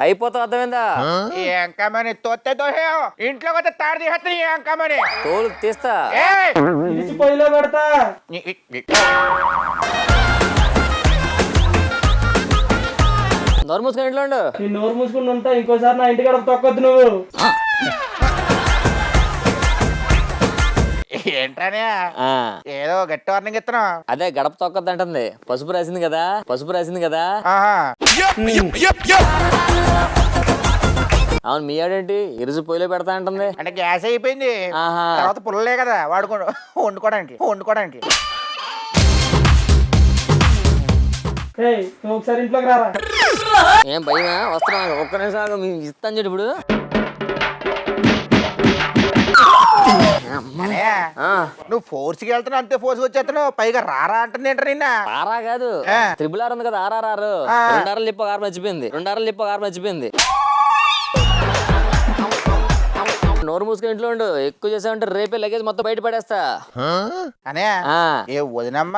అయిపోతావు అర్థమైందా? ఏం కమని తోస్తే తోసేవు, ఇంట్లో కొత్త తాడు తీసేస్తా. ఏం కమని తోలు తీస్తా. పొయ్యిలో పెడతా. నోరు మూసుకొని ఇంట్లో ఉండు. నీ నోరు మూసుకుని ఉంటా, ఇంకోసారి నా ఇంటి గడప తొక్కొద్దు నువ్వు. ఏంటనే ఏదో గట్టి వార్నింగ్ ఇస్తున్నావు. అదే గడప తొక్కద్దు అంటుంది. పసుపు రాసింది కదా, పసుపు రాసింది కదా. అవును, మీ ఆడేంటి ఇరుసు పొయ్యిలో పెడతా అంటుంది? అంటే గ్యాస్ అయిపోయింది, తర్వాత పుల్లలే కదా వండుకోవడానికి. నువ్వు ఒకసారి ఇంట్లోకి రారా. ఏం భయమా? వస్తున్నా, ఒక్క నిమిషం మీ ఇస్తాను చెడు. ఇప్పుడు నువ్వు ఫోర్స్ కి వెళ్తున్నావు, అంతే ఫోర్స్ వచ్చేస్తున్నావు. పైగా రారా అంటుంది ఏంట నిన్న. రారా కాదు, RRR ఉంది కదా, RRR. 2 అరలు లిప్ప కారు మర్చిపోయింది. నోరు మూసుకొని ఇంట్లో ఉండు. ఎక్కువ చేసావంటే రేపే లగేజ్ మొత్తం బయట పడేస్తా. అనే ఏ వదినమ్మ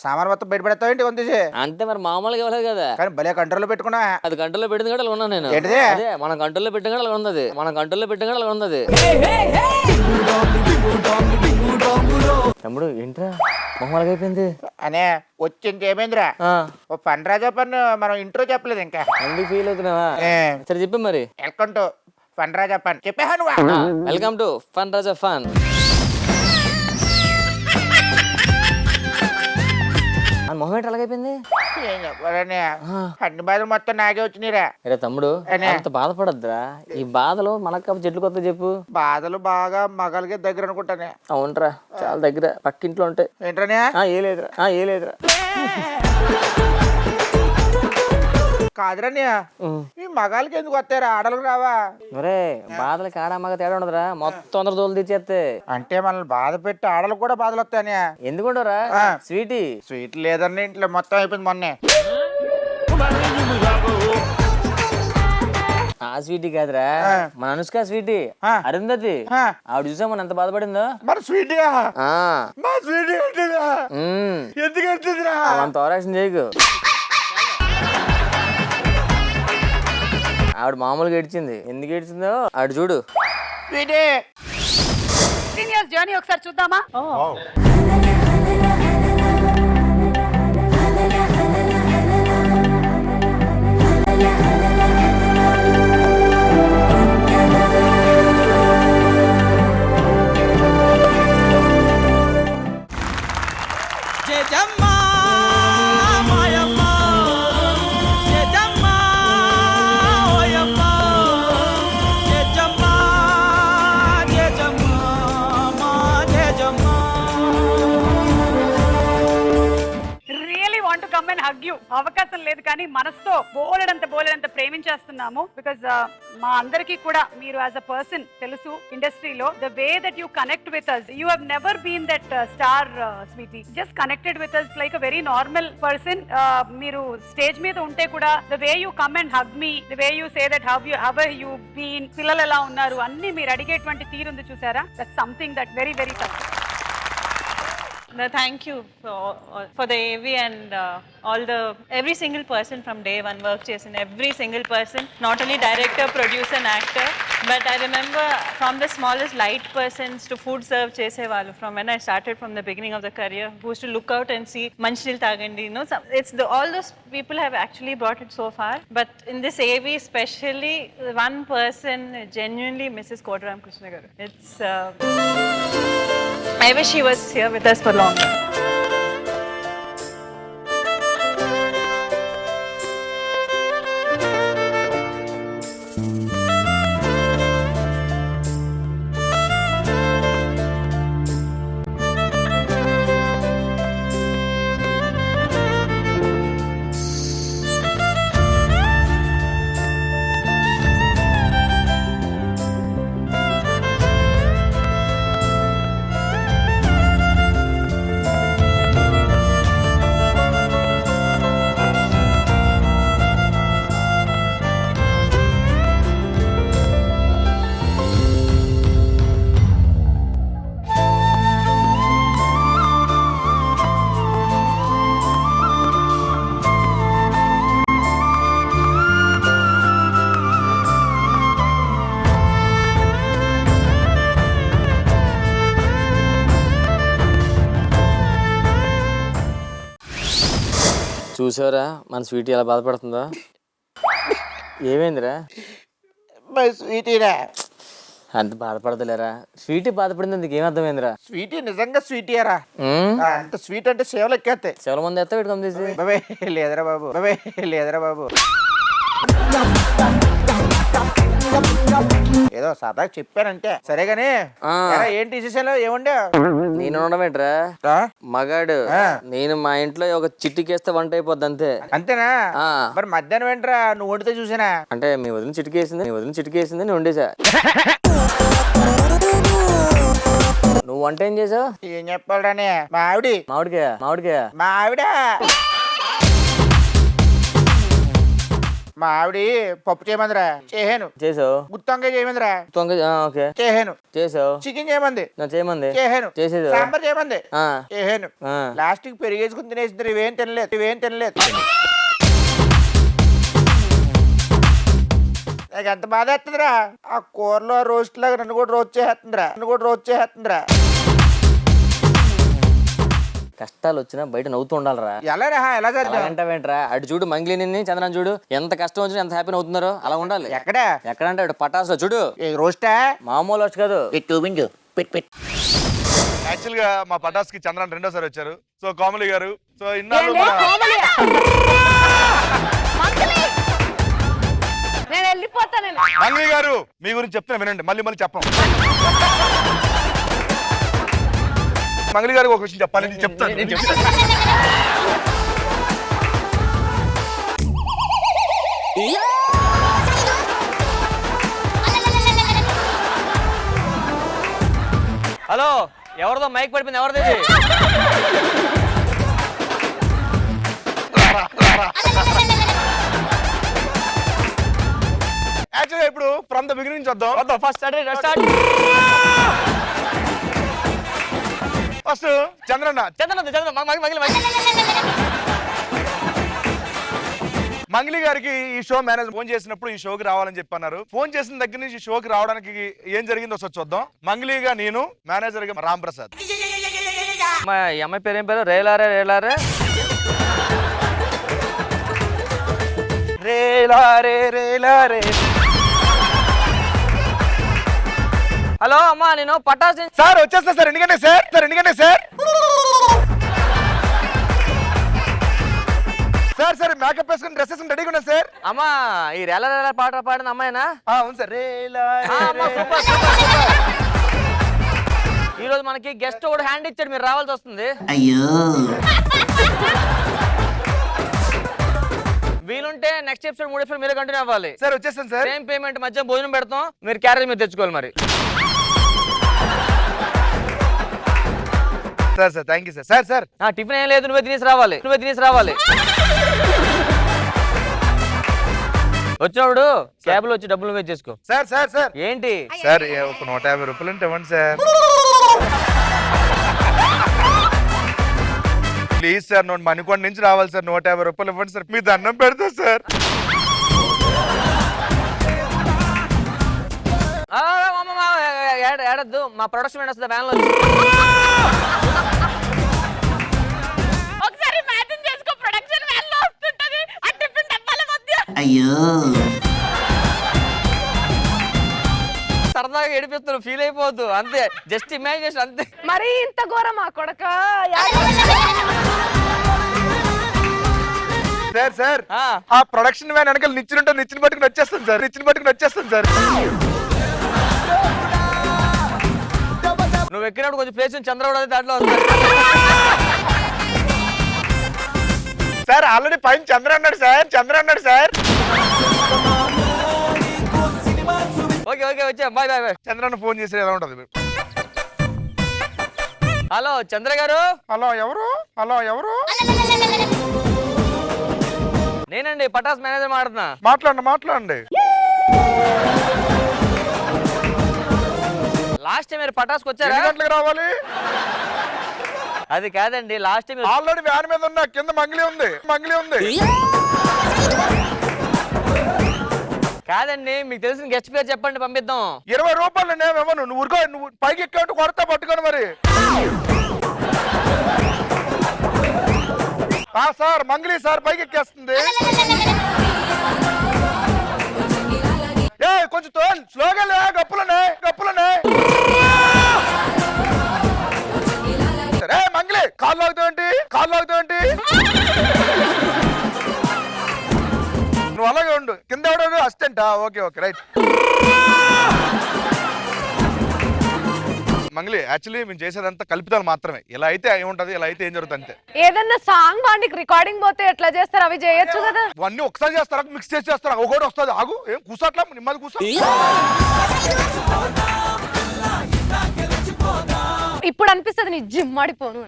సామాన్ మొత్తం బయట పడేస్తావు ఏంటి? వందేసి అంతే మరి, మామూలుగా ఇవ్వలేదు కదా. కానీ భలే కంట్రోల్లో పెట్టుకున్నా. అది కంట్రోల్లో పెట్టింది కూడా అలా ఉన్నాను నేను. అదే మనం కంట్రోల్లో పెట్టిన కూడా అలా ఉన్నది. తమ్ముడు ఏంట్రా మొహమాలగా అయిపోయింది? అనే వచ్చింది ఏమైందిరా? ఓ ఫన్ రాజా పన్ను మనం ఇంట్రో చెప్పలేదు ఇంకా. అందుకు ఫీల్ అవుతున్నావా? సరే చెప్పి మరి. Welcome to fun Raja fun చెప్పా నువ్వు. Welcome to fun Raja fun. మొహం ఏంటి అలాగైపోయింది? ఏం చెప్పాలని అన్ని బాధలు మొత్తం నాకే వచ్చినాయిరా. అరే తమ్ముడు అంత బాధపడద్దురా. ఈ బాధలు మనకు చెట్లు కొత్త చెప్పు. బాధలు బాగా మగాలకే దగ్గర అనుకుంటానే. అవునరా, చాలా దగ్గర, పక్కింట్లో ఉంటాయి. ఏంటనే? ఏ లేదురా. కాదురా ఈ మగాలకి ఎందుకు వస్తారా, ఆడలకు రావా? మరే బాధలకి ఆడ మగ తేడా ఉండదురా, మొత్తం అందరు తోలు తెచ్చేస్తే. అంటే మనల్ని బాధ పెట్టి ఆడలకు కూడా బాధలు వస్తాయని ఎందుకుంటారా? స్వీట్ లేదని ఇంట్లో మొత్తం అయిపోయింది మొన్నే. ఆ స్వీటీ కాదురా, మన అనుష్క స్వీటీ, అరుంధతి. ఆవిడ చూసా మన ఎంత బాధపడిందో. మరి స్వీటీ ఎందుకు అంత ఓవరాక్షన్ చేయకు. ఆవిడ మామూలుగా ఏడ్చింది. ఎందుకు ఏడ్చిందో ఆవిడ చూడు. జర్నీ ఒకసారి చూద్దామా? అవకాశం లేదు కానీ మనసుతో బోలెడంత ప్రేమించేస్తున్నాము. బికాజ్ మా అందరికీ కూడా మీరు యాజ్ అ పర్సన్ తెలుసు ఇండస్ట్రీలో. The way that you connect with us, you have never been that star Sweety. Just connected with us like a very normal person. మీరు స్టేజ్ మీద ఉంటే కూడా the way you come and hug me, the way you say that how you been, పిల్లలు ఎలా ఉన్నారు అన్ని మీరు అడిగేటువంటి తీరుంది చూసారా. That's something that very very tough. No, thank you for the AV and every single person from day one work chasing every single person, not only director, producer and actor, but I remember from the smallest light persons to food serve chese vallu, from when I started from the beginning of the career, who used to look out and see Manchnil Tagandi, all those people have actually brought it so far. But in this AV especially, one person genuinely Mrs. Kodaram Krishna garu. It's I wish he was here with us for longer. చూసారా మన sweet ఎలా బాధపడుతుందో? ఏమైందిరా? స్వీటీరా అంత బాధపడతలేరా? Sweet బాధపడింది అందుకు ఏమర్థమైందిరా? Sweety నిజంగా స్వీటీయరా? అంత sweet అంటే సేవలు ఎక్కేస్తాయి. సేవల మంది ఎత్తా పెట్టుకోం తీసి. బాబాయ్ లేదరా బాబు, బాబాయ్ లేదరా బాబు, ఏదో సరదాగా చెప్పానంటే. సరేగాని ఏంటి విశేషాలు? ఏముండే? నేను ఉండమేట్రా మగాడు. నేను మా ఇంట్లో ఒక చిట్టికేస్తే వంట అయిపోద్ది అంతే. అంతేనా? మరి మధ్యాహ్నం ఏంట్రా నువ్వు వండితే చూసానా? అంటే మీ వదిన చిటికేసింది నేను వండేసా. నువ్వు వంట ఏం చేసావు? ఏం చెప్పాలని? మావిడికాయ మా ఆవిడ పప్పు చేయమందిరా, చేహాను. చేసావు. గుత్తొంకాయ చేయమందిరా, ఓకే చేహాను. చేసావు. చికెన్ చేయమంది, చేహాను. చేసేది. సాంబార్ చేయమంది, చేహాను. లాస్ట్ కి పెరిగేసుకుని తినేసింది. ఇవేం తినలేదు. నాకు ఎంత బాధ వేస్తుందిరా. ఆ కూరలో రోస్ట్ లాగా నన్ను కూడా రోస్ట్ చేస్తుందిరా. కష్టాలు వచ్చినా బయట నవ్వుతూ ఉండాలరా. ఎలా అంటావేంట్రా? అటు చూడు మంగ్లీని చంద్రన్ చూడు, ఎంత కష్టం వచ్చినా ఎంత హ్యాపీ అవుతున్నారో అలా ఉండాలి. ఎక్కడంటే అటు పటాసులో చూడు, రోస్టా మామూలు వచ్చి కాదు. యాక్చువల్ గా మా పటాస్ కి చంద్రన్ రెండోసారి వచ్చారు. సో కోమలి గారు, సో ఇన్నాళ్ళు మంగ్లీ గారు మీ గురించి చెప్తున్నా వినండి, మళ్ళీ చెప్పం. మంగ్లీ గారికి ఒక విషయం చెప్పాలి, నేను చెప్తాను. హలో, ఎవరిదో మైక్ పడిపోయింది, ఎవరిది? యాక్చువల్గా ఇప్పుడు ఫ్రమ్ ద బిగినింగ్ చూద్దాం. ఫస్ట్ చంద్రన్న మంగ్లీ గారికి ఈ షో మేనేజర్ ఫోన్ చేసినప్పుడు ఈ షోకి రావాలని చెప్పన్నారు. ఫోన్ చేసిన దగ్గర నుంచి ఈ షోకి రావడానికి ఏం జరిగిందో ఒకసారి చూద్దాం. మంగ్లీగా నేను, మేనేజర్ గా రామ్ ప్రసాద్. ఈ అమ్మాయి పేరు ఏం పేరు? రేలారే. హలో అమ్మా, నేను పటాస్ సార్ వచ్చేస్తా సార్. ఎందుకంటే సార్ సార్ మేకప్ వేసుకుని డ్రెస్సెస్ రెడీగా ఉన్నా సార్. అమ్మా, ఈ రేల పాట పాడిన అమ్మాయినా? అవును సార్. ఈ రోజు మనకి గెస్ట్ కూడా హ్యాండ్ ఇచ్చాడు, మీరు రావాల్సి వస్తుంది. వీలుంటే నెక్స్ట్ ఎపిసోడ్ 3 ఎపిసోడ్ మీరే కంటిన్యూ అవ్వాలి. సార్ వచ్చేస్తాను సార్. సేమ్ పేమెంట్, మధ్య భోజనం పెడతాం, మీరు క్యారేజ్ మీద తెచ్చుకోవాలి మరి. Sir thank you sir. Tiffin ఏం లేదు, నువ్వే తినేసి రావాలి. వచ్చినప్పుడు క్యాబ్ లో వచ్చి డబ్బులు నువ్వే చేసుకో. సార్ ఏంటి సార్, ఒక 150 రూపాయలు ఉంటే ఇవ్వండి సార్. ప్లీజ్ సార్, మణికొండ నుంచి రావాలి సార్. 150 రూపాయలు ఇవ్వండి సార్, మీ దండం పెడతా సార్. ఏడద్దు, మా ప్రొడక్షన్ మేనేజర్ వస్తుంది వ్యాన్ లో. సరదాగా ఏడిపిస్తున్నారు, ఫీల్ అయిపోద్దు అంతే. జస్ట్ ఇమాజినేషన్ అంతే. మరి ఇంత ఘోరమా కొడక? సార్ ఆ ప్రొడక్షన్ వ్యాన్ వెనకాల నిచ్చిన పట్టుకుని వచ్చేస్తాను సార్. నువ్వు ఎక్కినప్పుడు కొంచెం ప్లేస్ చంద్రబాబు అదే దాంట్లో వస్తుంది. సార్ ఆల్రెడీ పైన చంద్ర అన్నాడు సార్. ఓకే వచ్చా, బాయ్. చంద్రన్న ఫోన్ చేసి ఎలా ఉంటది? హలో చంద్ర గారు. హలో ఎవరు? నేనండి, పటాస్ మేనేజర్ మాట్లాడుతున్నా. మాట్లాడండి. లాస్ట్ టైం మీరు పటాస్కి వచ్చారా? ఎన్ని గంటలకు రావాలి? అది కాదండి, లాస్ట్ టైం ఆల్రెడీ వ్యాన్ మీద ఉన్నా, కింద మంగ్లీ ఉంది. కాదండి, మీకు తెలిసిన గెస్ట్ పేరు చెప్పండి, పంపిద్దాం. 20 రూపాయలు నేనేమను, నువ్వు పైకి ఎక్కేట్టు కొడతా పట్టుకొని మరి. సార్ మంగ్లీ సార్ పైకి ఎక్కేస్తుంది. ఏ కొంచెం స్లోగా లే, గప్పులనే ఏ మంగ్లీ కాళ్ళు అవుతావేంటి నువ్వు అలాగే ఉండు. కింద ఎవడో అసిస్టెంటా? Okay right. మంగ్లీ యాక్చువల్లీ మేము చేసేదంతా కల్పితాలు మాత్రమే. ఇలా అయితే ఏముంటది, ఇలా అయితే ఏం జరుగుతుంది అంతే. ఏదన్నా సాంగ్ వాడికి రికార్డింగ్ పోతే ఎట్లా చేస్తారు? అవి చేయొచ్చు కదా. అన్ని ఒకసారి చేస్తారా, మిక్స్ చేస్తారా? ఒకటి వస్తుంది. ఆగు, ఏం కూసట్లా, నిమ్మది కూసా. ఇప్పుడు అనిపిస్తుంది నీ జిమ్ ఆడిపోను.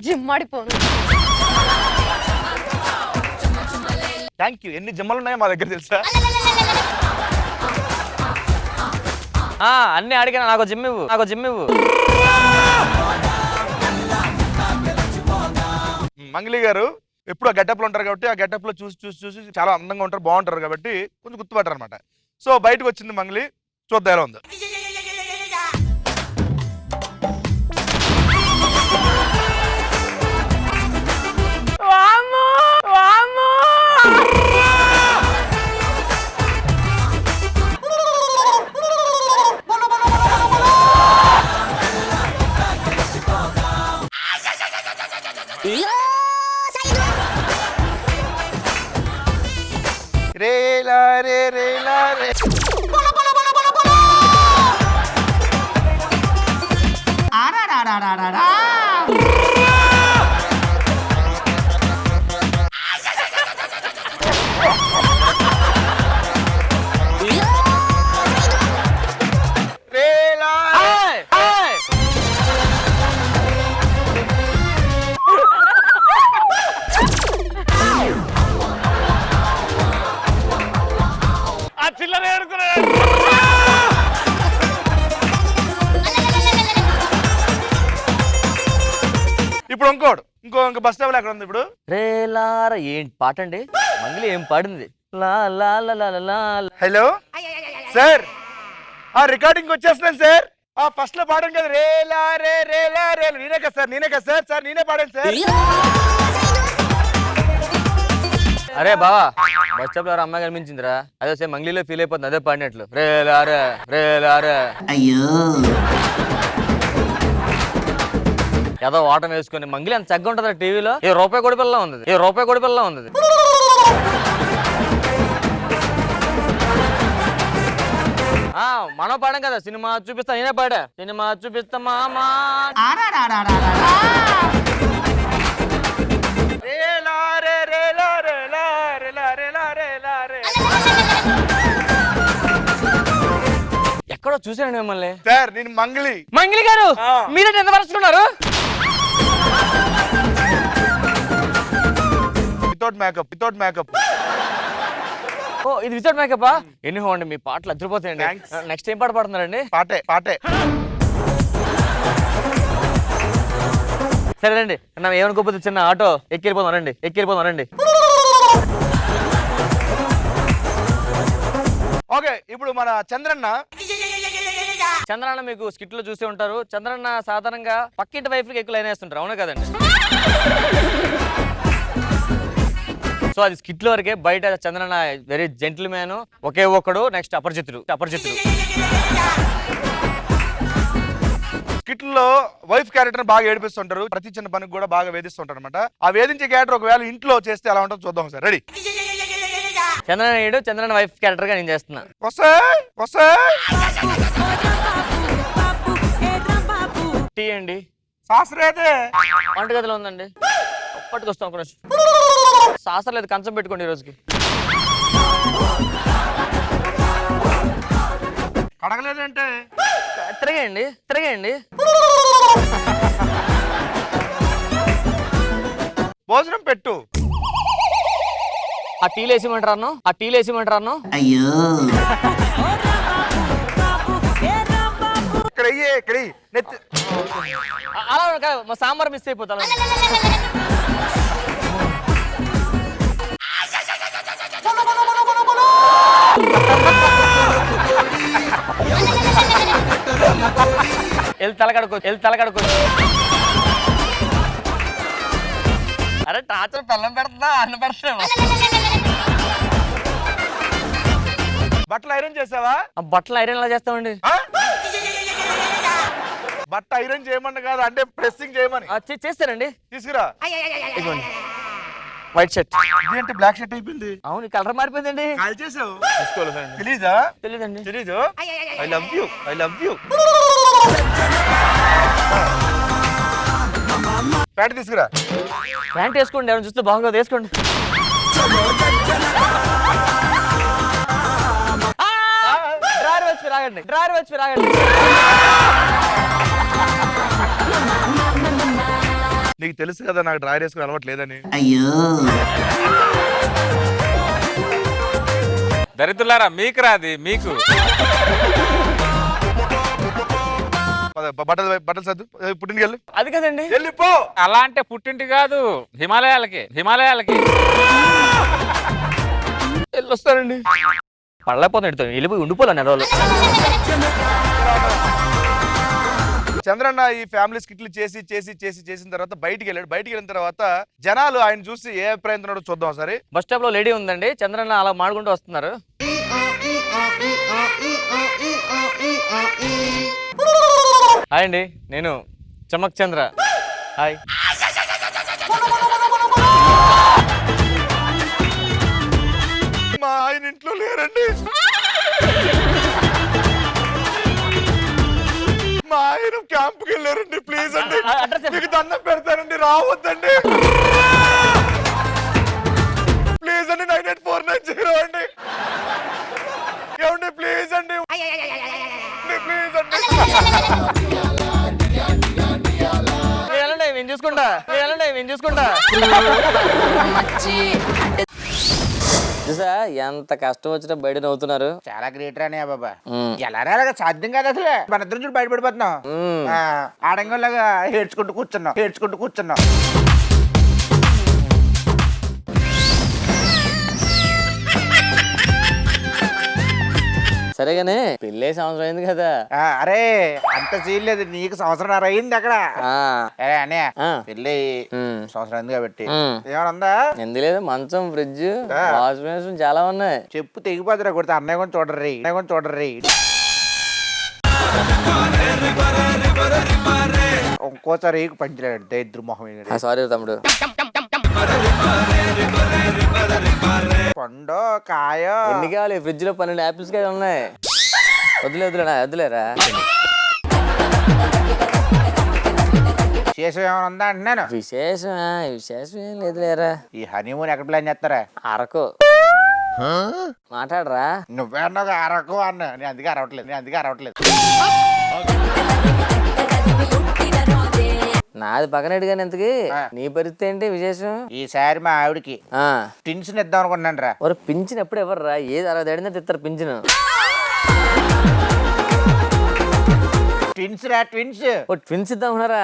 Thank you. ఎన్ని జిమ్మలు ఉన్నాయో మా దగ్గర తెలుసా? అన్ని అడిగినా నాకు జిమ్ ఇవ్వు. మంగ్లీ గారు ఎప్పుడు ఆ గెటప్ లో ఉంటారు కాబట్టి ఆ గెటప్ లో చూసి చాలా అందంగా ఉంటారు, బాగుంటారు కాబట్టి కొంచెం గుర్తుపట్టారు అనమాట. సో బయటకు వచ్చింది మంగ్లీ, చూద్దాం ఎలా ఉందో. రేలా రే రేలా రే. రేలా ఇప్పుడు ఇంకో బస్ స్టాప్ ఎక్కడ ఉంది ఇప్పుడు? రేలార ఏంటి పాట అండి? మంగ్లీ ఏం పాడింది? లా లా లా లా లా లా. హలో సార్, ఆ రికార్డింగ్ వచ్చేస్తున్నాను సార్. ఆ ఫస్ట్ లో పాడాను కదా, రేలా రే రేలా రే. నేనే కదా సార్ నేనే పాడాను సార్. అరే బావా, బస్ స్టాప్ లో అమ్మాయి కనిపించిందిరా. అదే సేమ్ మంగ్లీలో ఫీల్ అయిపోతుంది, అదే పాడినట్లు. రేలార ఏదో ఓటం వేసుకుని మంగ్లీ అంత చక్కగా ఉంటుందా టీవీలో? ఏ రూపాయి కొడి పిల్ల ఉంది. మనం పాడాం కదా, సినిమా చూపిస్తా. నేనే పాడా, సినిమా చూపిస్తా మామా. రేలా రే రేలా రేలా రేలా రేలా రేలా రే. ఎక్కడో చూసాను మిమ్మల్ని. సార్ నేను మంగ్లీ గారు, మీరే ఎంత పరుచుకున్నారు? Without makeup. ఓ ఇది వితౌట్ మేకప్. ఎన్ని హోండి, మీ పాటలు అదిరిపోతాయండి. నెక్స్ట్ ఏం పాట పాడుతున్నారండి? పాటే సరేనండి, నా ఏమనుకోకపోతే చిన్న ఆటో ఎక్కిపోదాం రండి. ఓకే, ఇప్పుడు మన చంద్రన్న మీకు స్కిట్ లో చూసే ఉంటారు. చంద్రన్న సాధారణంగా పక్కింటి వైఫ్కి ఎక్కువ లైన్ వేస్తుంటారు, అవునా కదండి? సో అది స్కిట్ లో వరకే. బయట చంద్రన్న వెరీ జెంటిల్ మ్యాన్, ఒకే ఒక్కడు. నెక్స్ట్ అపరిచితుడు. స్కిట్ లో వైఫ్ క్యారెక్టర్ బాగా ఏడిపిస్తుంటారు, ప్రతి చిన్న పనికి కూడా బాగా వేధిస్తుంటారు అనమాట. ఆ వేధించే క్యారెక్టర్ ఒకవేళ ఇంట్లో చేస్తే ఎలా ఉంటుందో చూద్దాం sir. Ready? Chandranna wife character గా నేను చేస్తున్నా. టీ అండి, శాస్త్రేదే వంటగదిలో ఉందండి, పట్టుకొస్తాం. ఒక రోజు సాసర్ లేదు, కంచం పెట్టుకోండి ఈ రోజుకి. కడగలేదంటే తిరగండి. భోజనం పెట్టు. ఆ టీలు వేసిమంటారు. అయ్యో, ఇక్కడ అలా కాదు, మా సాంబార్ మిస్ అయిపోతాను. వెళ్ళి తలకడుకో. అరే టార్చర్ పెళ్ళం పెడతా అన్న పెడతాను. బట్టలు ఐరన్ చేసావా? ఆ బట్టలు ఐరన్ ఎలా చేస్తామండి? ఆ? బట్ట ఐరన్ చేయమని కాదు, అంటే ప్రెస్సింగ్ చేయమని. చేస్తానండి. తీసుకురా. ఇదిగోండి వైట్ షర్ట్. ఇదేంటి బ్లాక్ షర్ట్ అయిపోయింది? అవును కలర్ మారిపోయిందండి. కాల్ చేసావు? తీసుకోలేదండి. తెలీదా? తెలియదండి. తెలీదు? I love you, I love you. Pant తీసుకురా. ప్యాంట్ వేసుకోండి, ఎవరైనా చూస్తే బాగోదు, వేసుకోండి. డ్రైవర్ వచ్చి రాగండి, డ్రైవర్ వచ్చి రాగండి. నీకు తెలుసు కదా నాకు డ్రైవర్ వేసుకుని అలవాటు లేదని. దరిద్రులారా మీకు రాది మీకు. బట్టలు బట్టలు సర్దు, పుట్టింటికి వెళ్ళు. అది కదండి. వెళ్ళిపో. అలా అంటే పుట్టింటి కాదు, హిమాలయాలకి హిమాలయాలకి వెళ్ళొస్తానండి. పడలేకపోతాను, వెళ్ళిపోయి ఉండిపోలే నెల రోజులు. చంద్రన్న ఈ ఫ్యామిలీ స్కిట్లు చేసి చేసి చేసి చేసిన తర్వాత బయటికి వెళ్ళాడు. బయటికి వెళ్ళిన తర్వాత జనాలు ఆయన చూసి ఏ అభిప్రాయం ఉన్నాడో చూద్దాం సరే. బస్ స్టాప్ లో లేడీ ఉందండి, చంద్రన్న అలా మాడుకుంటూ వస్తున్నారు. హాయ్ అండి, నేను చమక్ చంద్ర. హాయ్. మా ఆయన ఇంట్లో లేరండి. మా ఆయన క్యాంప్కి వెళ్ళారండి. ప్లీజ్ అండి, మీకు దండం పెడతానండి, రావద్దండి. ప్లీజ్ అండి, 98490 అండి. ఏమండి ప్లీజ్ అండి, ప్లీజ్ అండి. నేను చూసుకుంటా, నేను చూసుకుంటా. చూసా ఎంత కష్టం వచ్చినా బయట నవ్వుతున్నారు. చాలా గ్రేట్ రానే బాబా. ఎలా అలాగా సాధ్యం కాదు అసలు. మన ఇద్దరు చూసి బయటపడిపోతున్నాం. ఆడంగోలాగా ఏడ్చుకుంటూ కూర్చున్నాం. సరేగానే పెళ్ళే సంవత్సరం అయింది కదా. అరే అంత సీన్ లేదు, నీకు సంవత్సరం అయింది అక్కడ. అరే అనే పెళ్ళి సంవత్సరం అయింది కాబట్టి ఏమన్నా ఎందుకు లేదు, మంచం, ఫ్రిడ్జ్, వాష్ బేసిన్ చాలా ఉన్నాయి. చెప్పు తెగిపోతురా కొడితే అన్నయ్య కొని చూడర్రీ. ఇంకోసారి పంచలేడు దరిద్ర మొహం. సారీ తమ్ముడు. పండు కాయ ఎన్ని కావాలి? ఫ్రిడ్జ్ లో 12 యాపిల్స్ కాయలు ఉన్నాయి. వదిలేరా. విశేషం ఏమైనా ఉందా అంటున్నాను. విశేషం ఏం లేదులేరా. ఈ హనీమూన్ ఎక్కడ ప్లాన్ చేస్తారా? అరకు. మాట్లాడరా. నువ్వే అన్నావు అరకు అన్న, నేను అందుకే అరవట్లేదు. నాది పక్కన కానీ ఎంతకి నీ పరిస్థితి ఏంటి విశేషం? ఈసారి మా ఆవిడకి టిన్స్ ఇద్దాం అనుకున్నాను రా. ఒక పింఛన్ ఎప్పుడు ఎవర్రా? ఏది 60 ఏడినా తిస్తారు పింఛను. ట్విన్స్ ఇద్దామన్నారా?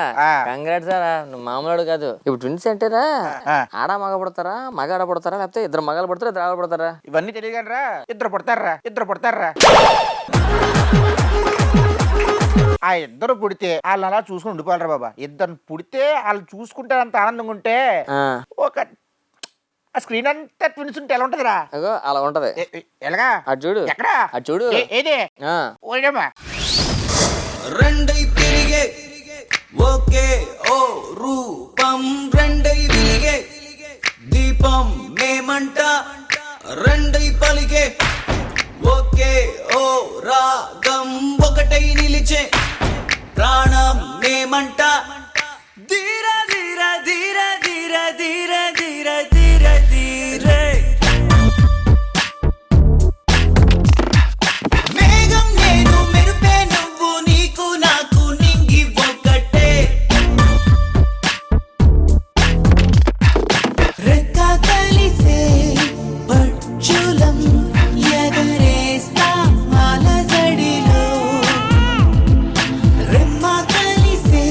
కంగ్రాట్స్ సారా, నువ్వు మామూలు కాదు. ఇప్పుడు ట్విన్స్ అంటేరా ఆడ మగ పడతారా, మగాడ పడతారా, లేకపోతే ఇద్దరు మగాలు పడతారా, ఇద్దరు ఆడ పడతారా? ఇవన్నీ తెలియగలరా? ఇద్దరు పుడతారా. ఆ ఇద్దరు పుడితే వాళ్ళు అలా చూసుకుని ఉండిపోవాలరా బాబా. ఇద్దరు పుడితే వాళ్ళు చూసుకుంటే అంత ఆనందంగా ఉంటే ఒక ఆ స్క్రీన్ అంతా ట్విన్స్ ఉంటే ఎలా ఉంటదిరా? అలా ఉంటది. ఎలాగా? అటు చూడు. ఎక్కడ? అటు చూడు. ఏది? ఓడమ్మా రెండై తిరిగే ఓకే ఓ రూపం, రెండై విలిగే దీపం మేమంట, రెండై పలిగే ఓకే ఓ రాగం, ఒకటై నిలిచే ప్రాణం మేమంట. ధీర ధీర ధీర ధీర ధీర ధీర ధీర ధీరే మేఘం నేను, మెరుపే నువ్వు, నీకు నాకు నింగి ఒకటే. రెక్క కలిసే పక్షులం ఎగరేస్తా అలజడిలో, రెమ్మ కలిసే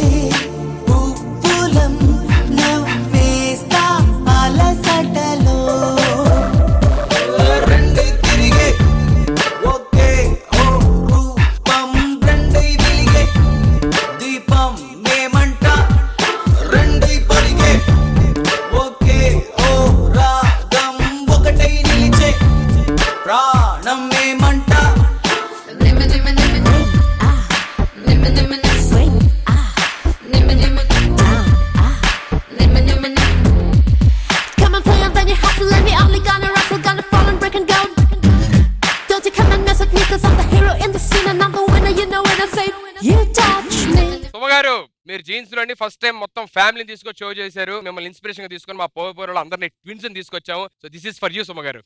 your hustle and we only gonna wrestle, gonna fall and break and go. Don't you come and mess with me, cause I'm the hero in the scene and I'm the winner, you know when I say you touch me. సుమగారు మీరు jeans లోని first time మొత్తం ఫ్యామిలీని తీసుకొచ్చి show చేశారు. మిమ్మల్ని inspiration గా తీసుకొని మా పోరు అందరినీ ట్విన్స్ ని తీసుకొచ్చాము. So this is for you సుమగారు.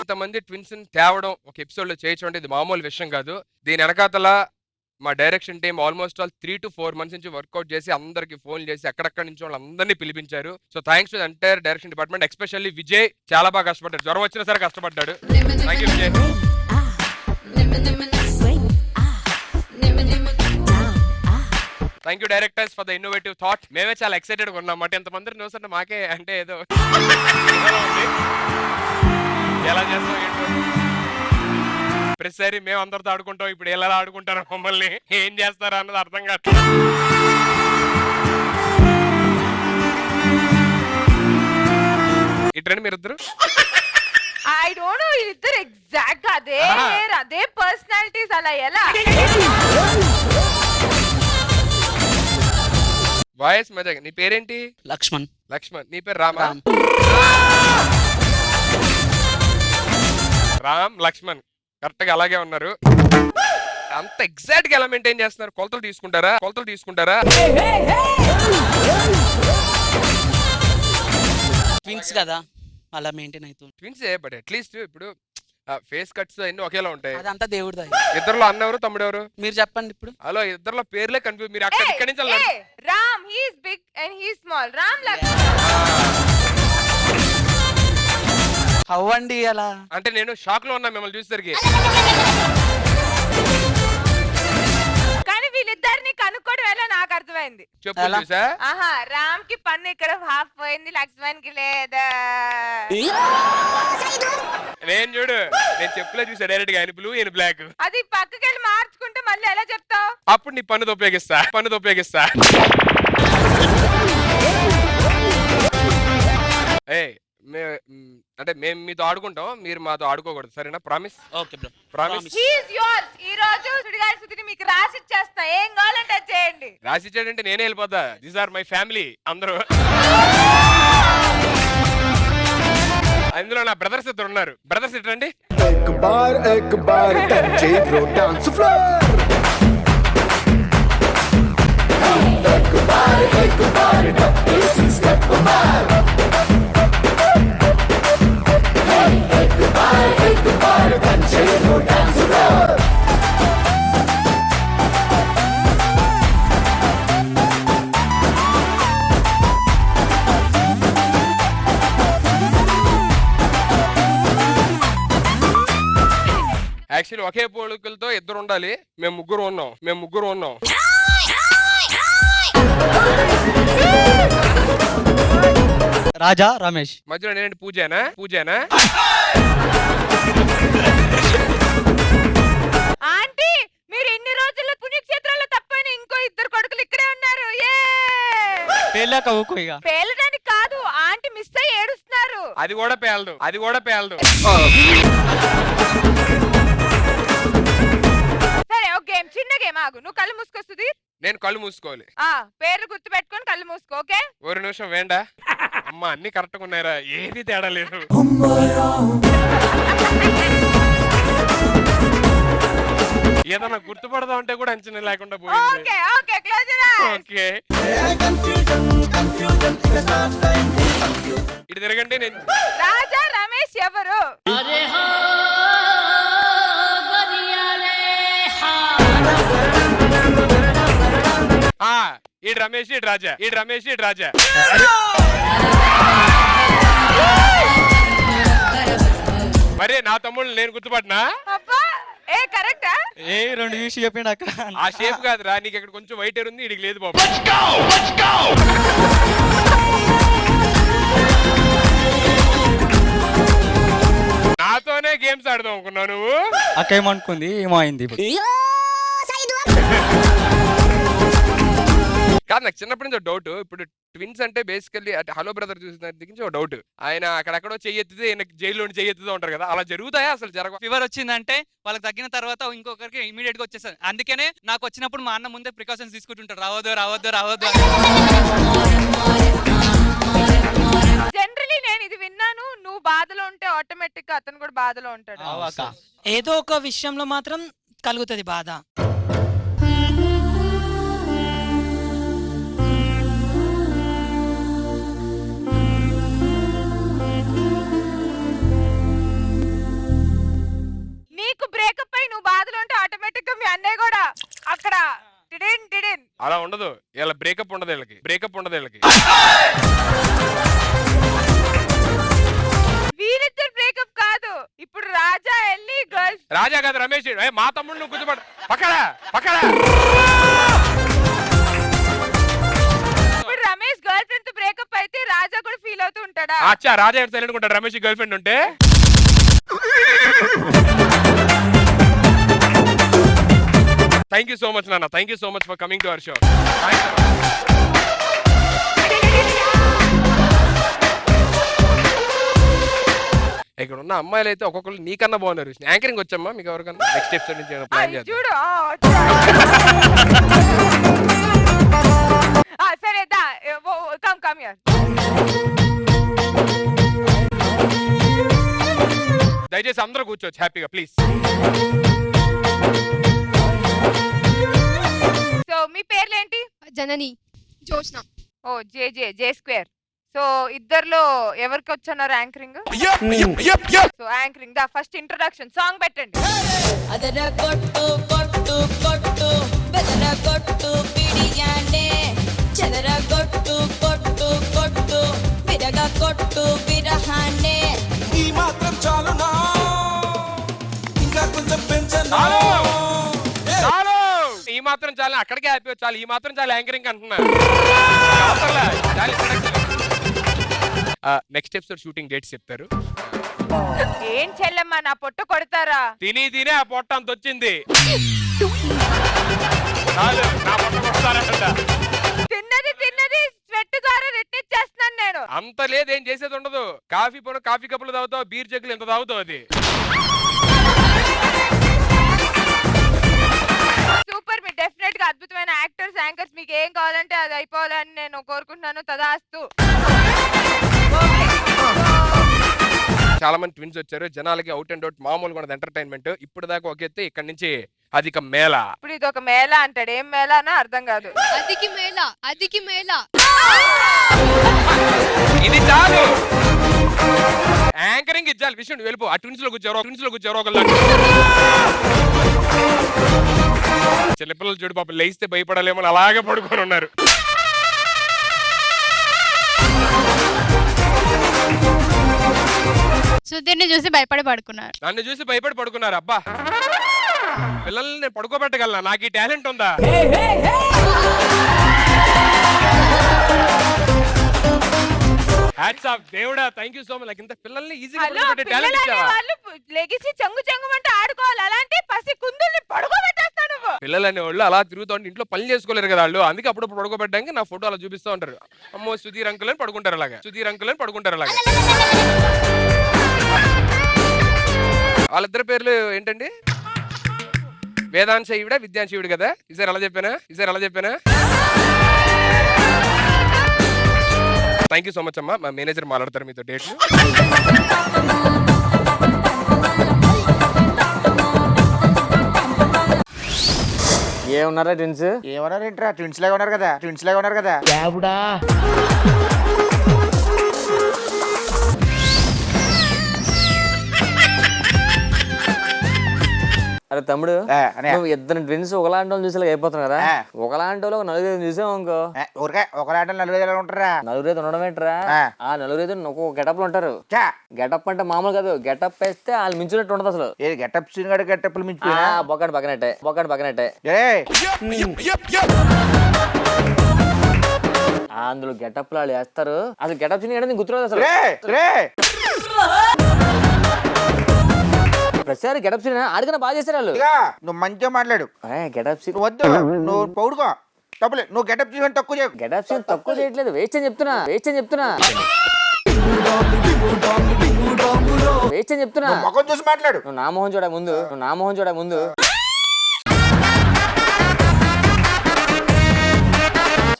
ఇంతమంది ట్విన్స్ ని తేవడం ఒక ఎపిసోడ్ లో చేయడం ఇది మామూలు విషయం కాదు. దీని వెనకాతల మా direction team almost all 3 to 4 months నుంచి వర్కౌట్ చేసి అందరికి ఫోన్ చేసి అక్కడక్కడ నుంచి వాళ్ళందరినీ పిలిపించారు. So thanks to the entire direction department, especially Vijay చాలా బాగా కష్టపడ్డాడు. జ్వరం వచ్చినా సరే కష్టపడ్డాడు. Thank you Vijay. Thank you directors for the innovative thought. మేమే చాలా ఎక్సైటెడ్ గా ఉన్నాం మాట. ఎంతమంది న్యూస్ అంటే మాకే అంటే ఏదో ఎలా చేస్తాం ఏంటో. ప్రతిసారి మేము అందరితో ఆడుకుంటాం, ఇప్పుడు ఎలా ఆడుకుంటారో మమ్మల్ని ఏం చేస్తారా అన్నది అర్థం కాదు. ఇట్రండి మీరిద్దరు. ఐ డోంట్ నో, ఇద్దరు ఎగ్జాక్ట్ అదే హెయిర్, అదే పర్సనాలిటీస్, అలా ఎలా? వాయిస్ మజా. నీ పేరేంటి? లక్ష్మణ్. లక్ష్మణ్. నీ పేరు రామా? రామ్ లక్ష్మణ్ కరెక్ట్ గా అలాగే ఉన్నారు. అంత ఎగ్జాక్ట్ గా ఎలా మెయింటైన్ చేస్తున్నారు? కొలతలు తీసుకుంటారా? ట్విన్స్ కదా, అలా మెయింటైన్ అవుతుంది. ట్విన్స్ బట్ అట్లీస్ట్ ఇప్పుడు ఫేస్ కట్స్ అన్ని ఒకేలా ఉంటాయి. అదంతా దేవుడిది. ఇద్దరులో అన్నెవరు తమ్ముడెవరు? మీరు చెప్పండి ఇప్పుడు. హలో, ఇద్దరులో పేర్లే కన్ఫ్యూజ్. మీరు అక్కడి నుంచి Ram he is big and he is small. Ram Lakshman. How అండి అలా? అంటే నేను షాక్ లో ఉన్నా మిమ్మల్ని చూసేసరికి. కానీ వీళ్ళిద్దరిని కనుక్కోవడం ఎలా నాకు అర్థమైంది. చెప్పు చూసా. ఆహా, రామ్ కి పన్ను ఇక్కడ హాఫ్ పోయింది, లక్ష్మణ్ కి లేదా? నేను చూడు, నేను చెప్పులే చూసా డైరెక్ట్ గా. ఆయన బ్లూ ఈయన బ్లాక్. అది పక్కకి వెళ్ళి మార్చుకుంటే మళ్ళీ ఎలా చెప్తావు? అప్పుడు నీ పన్నుతో ఉపయోగిస్తా. అంటే మేము మీతో ఆడుకుంటాం, మీరు మాతో ఆడుకోకూడదు, సరేనా? Promise. Okay bro, promise. He is yours. ఈ రోజు సుడిగాలి సుదిని మీకు రాసి ఇచ్చేస్తా, ఏం కావాలంటే అది చేయండి. రాసి ఇచ్చాడంటే నేనే వెళ్ళిపోతా. దీస్ ఆర్ మై ఫ్యామిలీ అందరూ. అందులో నా బ్రదర్స్ ఇద్దరు ఉన్నారు. బ్రదర్స్ ఇట్రండి. యాక్చువల్లీ ఒకే పోలికలతో ఇద్దరు ఉండాలి. మేము ముగ్గురు ఉన్నాం. రాజా రమేష్. మధ్యలో నేనండి పూజానా? ఆంటీ, మీరు ఎన్ని రోజుల్లో పుణ్యక్షేత్రాల్లో తప్పైన ఇంకో ఇద్దరు కొడుకులు ఇక్కడే ఉన్నారు. పేర్లేక ఊకో ఇక. పేలడానికి కాదు, ఆంటీ మిస్ అయ్యి ఏడుస్తున్నారు. అది కూడా పేలదు. సరే, ఒక గేమ్, చిన్న గేమ్. ఆగు, నువ్వు కళ్ళు మూసుకొస్తుంది, నేను కళ్ళు మూసుకోవాలి. పేర్లు గుర్తు పెట్టుకొని కళ్ళు మూసుకో. ఓకే? ఒక నిమిషం వేండా. అమ్మ అన్ని కరెక్ట్ గా ఉన్నాయరా, ఏది తేడా లేదు. ఏదన్నా గుర్తుపడదాం అంటే కూడా అంచనా లేకుండా పోయింది. ఓకే, ఇటు తిరగండి. నేను రాజా రమేష్ ఎవరు? ఈడు రమేష్, ఈడు రాజా. మరి నా తమ్ముళ్ళు నేను గుర్తుపడినా? కరెక్టా? రెండు చూసి చెప్పిండు అక్క. ఆ షేప్ కాదురా, నీకు ఇక్కడ కొంచెం వైట్ హెయిర్ ఉంది, ఇడికి లేదు బాబు. నాతోనే గేమ్స్ ఆడదాం అనుకున్నావు నువ్వు. అక్క ఏమనుకుంది, ఏమో అయింది. కాదు నాకు చిన్నప్పటి నుంచి డౌట్. ఇప్పుడు ట్విన్స్ అంటే బేసికల్లీ అంటే హలో బ్రదర్ చూసిన దగ్గర నుంచి ఒక డౌట్. ఆయన అక్కడెక్కడో చెయ్యెత్తితే ఈయనకి జైల్లో చెయ్యెత్తుతూ ఉంటారు కదా, అలా జరుగుతాయా అసలు జరగ? ఫీవర్ వచ్చిందంటే వాళ్ళకి తగ్గిన తర్వాత ఇంకొకరికి ఇమీడియట్ గా వచ్చేస్తుంది. అందుకనే నాకు వచ్చినప్పుడు మా అన్న ముందే ప్రికాషన్స్ తీసుకుంటుంటారు, రావద్దు రావద్దు రావద్దు అని. జనరలీ నేను ఇది విన్నాను, నువ్వు బాధలో ఉంటే ఆటోమేటిక్ గా అతను కూడా బాధలో ఉంటాడు. ఏదో ఒక విషయంలో మాత్రం కలుగుతుంది బాధ. నీకు బ్రేకప్ అయి నువ్వు బాధలో ఉంటే ఆటోమేటిక్ గా మీ అన్నయ్య కూడా అక్కడ టిడిన్ అలా ఉండదు. ఇలా బ్రేకప్ ఉండదు, వీళ్ళకి బ్రేకప్ ఉండదు వీళ్ళకి. వీరిద్దరు బ్రేకప్ కాదు. ఇప్పుడు రాజా వెళ్ళి గర్ల్స్ రాజా కాదు రమేష్, మా తమ్ముడు నువ్వు కూర్చోబడు పక్కడా పక్కడా. ఇప్పుడు రమేష్ గర్ల్ ఫ్రెండ్ తో బ్రేకప్ అయితే రాజా కూడా ఫీల్ అవుతూ ఉంటాడా? అచ్చా రాజా సైలెంట్ ఉంటాడు రమేష్ గర్ల్ ఫ్రెండ్ ఉంటే. థ్యాంక్ యూ సో మచ్ నాన్న, thank you so much for coming to our show. ఇక్కడ ఉన్న అమ్మాయిలు అయితే ఒక్కొక్కరు నీకన్నా బాగున్నారు. యాంకరింగ్ వచ్చమ్మా మీకు ఎవరికన్నా? నెక్స్ట్ ఎపిసోడ్ నుంచి ప్లాన్ చేద్దాం. చూడు సరే దా కమ్ హియర్. దయచేసి అందరూ కూర్చోవచ్చు హ్యాపీగా ప్లీజ్. సో మీ పేర్లేంటి? Janani, Joshna. Oh J square. So ఇద్దర్లో ఎవరికి వచ్చన్నారు యాంకరింగ్? సో యాంకరింగ్ దా ఫస్ట్ ఇంట్రొడక్షన్ సాంగ్ పెట్టండి. అదర కొట్టు కొట్టు కొట్టు బెదర కొట్టు పిడియానే చెదర కొట్టు కొట్టు కొట్టు విరగ కొట్టు విరహానే. ఈ మాత్రం చాలునా ఇంకా కొంచెం పెంచనా? చాలు ఈ మాత్రం చాలు, అక్కడికే అయిపోయి చాలు, ఈ మాత్రం చాలు యాంకరింగ్ అంటున్నా. నెక్స్ట్ ఎపిసోడ్ షూటింగ్ డేట్స్ చెప్తారు. ఏం చెల్లెమ్మా నా పొట్టు కొడతారా? తినే ఆ పొట్ట అంత వచ్చింది. చాలు నా పొట్ట కొడతారంట. తిన్నది స్వెట్ ద్వారా రెట్టిచ్చేస్తున్నాను నేను. అంత లేదు, ఏం చేసేది ఉండదు. కాఫీ కప్పులు తాగుతావు, బీర్ జగ్గులు ఎంత తాగుతావు అది. సూపర్, మీరు డెఫినెట్ గా అద్భుతమైన యాక్టర్స్ యాంకర్స్. మీకు ఏం కావాలంటే అది అయిపోవాలని నేను కోరుకుంటున్నాను. తదాస్తు. చాలా మంది ట్విన్స్ వచ్చారు, జనాలకి అవుట్ అండ్ అవుట్ మామూలుగా ఉన్నది ఎంటర్టైన్మెంట్. ఇప్పుడు దాకా ఒక ఎత్తు, ఇక్కడ నుంచి అధిక మేళ. ఇప్పుడు ఇది ఒక మేళ అంటాడు, ఏం మేళానో అర్థం కాదు. అదికి మేళ ఇది చాలు, యాంకరింగ్ ఇచ్చాలి. విషయం వెళ్ళిపో. ఆ ట్విన్స్ లో కూర్చోరు ఒకళ్ళు. చిన్నపిల్లలు చూడు పాపం, లేస్తే భయపడాలేమో అలాగే పడుకొని ఉన్నారు. సుధీర్ని చూసి భయపడి పడుకున్నారు. నన్ను చూసి భయపడి పడుకున్నారు. అబ్బా, పిల్లల్ని నేను పడుకోబెట్టగలనా? నాకు ఈ టాలెంట్ ఉందా? హ్యాట్స్ ఆఫ్ దేవుడా, థ్యాంక్ యూ సో మచ్. నాకు ఇంత పిల్లల్ని ఈజీగా పడుకోబెట్టే టాలెంట్ ఇచ్చావా? వాళ్ళు లెగిసి చెంగుమంటే ఆడుకోవాలి, అలాంటి పసి కుందుల్ని పడుకోబెట్టేస్తావు నువ్వు. పిల్లలు అనే వాళ్ళు అలా తిరుగుతూ ఉంటే ఇంట్లో పని చేసుకోలేరు కదా వాళ్ళు. అందుకే అప్పుడప్పుడు పడుకోబెట్టడానికి నా ఫోటో అలా చూపిస్తూ ఉంటారు. అమ్మో సుధీర్ అంకుల్ అని పడుకుంటారు అలాగా. వాళ్ళిద్దరి పేర్లు ఏంటండి? వేదాంశ ఈవిడ, విద్యాంశ ఈవిడ కదా. ఈసారి అలా చెప్పానా? థ్యాంక్ యూ సో మచ్ అమ్మా. మా మేనేజర్ మాట్లాడతారు మీతో డేట్లు. ఏమన్నారా ట్విన్స్? ఏమన్నారేంట్రా? ట్విన్స్ లాగా ఉన్నారు కదా. అరే తమ్ముడు, నువ్వు ఇద్దరు ట్విన్స్ ఒకలాంటి వాళ్ళు చూసేలా అయిపోతున్నావు కదా. ఒకలాంటి వాళ్ళు 4-5 చూసావు అనుకో. ఊరికే ఒకలాంటి 4-5 ఉంటారా? 4-5 ఉండడం ఏంట్రా? ఆ 4-5 ఒక్కొక్క గెటప్ లో ఉంటారు. గెటప్ అంటే మామూలు కాదు, గెటప్ వేస్తే వాళ్ళు మించినట్టు ఉండదు అసలు. ఏది గెటప్ సీన్ గడ గెటప్లు మించి బొక్కడు పక్కనట్టే. అందులో గెటప్ వాళ్ళు వేస్తారు. అసలు గెటప్ సీన్ అంటే గుర్తురాదు అసలు. ప్రతిసారి గెటప్ సీన్ ఆడికన్నా బాగా చేస్తారు వాళ్ళు. నువ్వు మంచిగా మాట్లాడు. గెటప్ సీన్ వద్దు, నువ్వు పౌడుకో. డబ్బులు నువ్వు గెటప్ చూసి తక్కువ చేయకు. గెటప్ సీన్ తక్కువ చేయట్లేదు, వేస్ట్ అని చెప్తున్నా, వేస్ట్ అని చెప్తున్నా, వేస్ట్ అని చెప్తున్నా. ముఖం చూసి మాట్లాడు. నువ్వు నా మొహం చూడ ముందు, నువ్వు నా మొహం చూడ ముందు.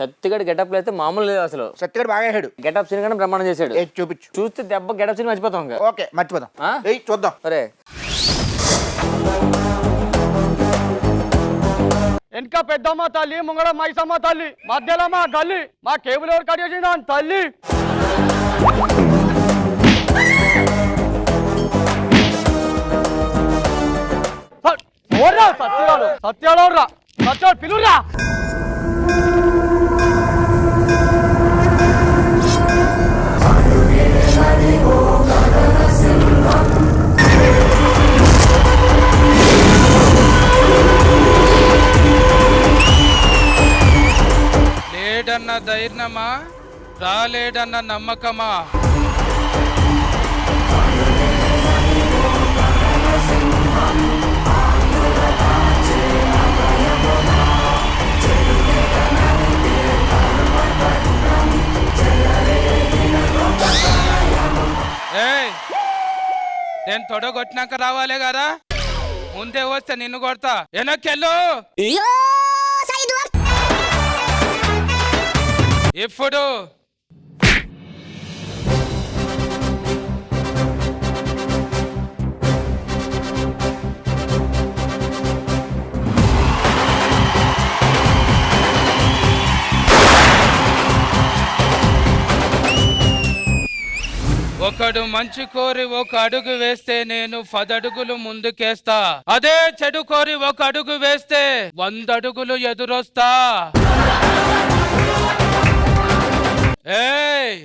సత్తిగడి గెటప్ అయితే మామూలు లేదు అసలు. సత్తిగడు బాగా వేసాడు. గెటప్ సీన్ కన్నా బ్రహ్మాండం చేశాడు. చూపించు. చూస్తే దెబ్బ గెటప్ సీన్ మర్చిపోతాం ఇంకా. ఓకే మర్చిపోదాం. చూద్దాం. అరే వెనక పెద్దమ్మ తల్లి, ముంగడ మైసమ్మ తల్లి, మధ్యలో మా గల్లి, మా కేబుల్ ఎవరు కట్ చేసిందా తల్లి. సత్యాలు సత్యాలు రా, సత్యాలు పిలురా. లేడన్న ధైర్యమా, రాలేడన్న నమ్మకమా? నేను తొడగొట్టినాక రావాలే కదా, ముందే వస్తే నిన్ను కొడతా. వెనక్కెళ్ళు. ఇప్పుడు ఒకడు మంచి కోరి ఒక అడుగు వేస్తే నేను 10 అడుగులు ముందుకేస్తా. అదే చెడు కోరి ఒక అడుగు వేస్తే 100 అడుగులు ఎదురొస్తా. ఏయ్,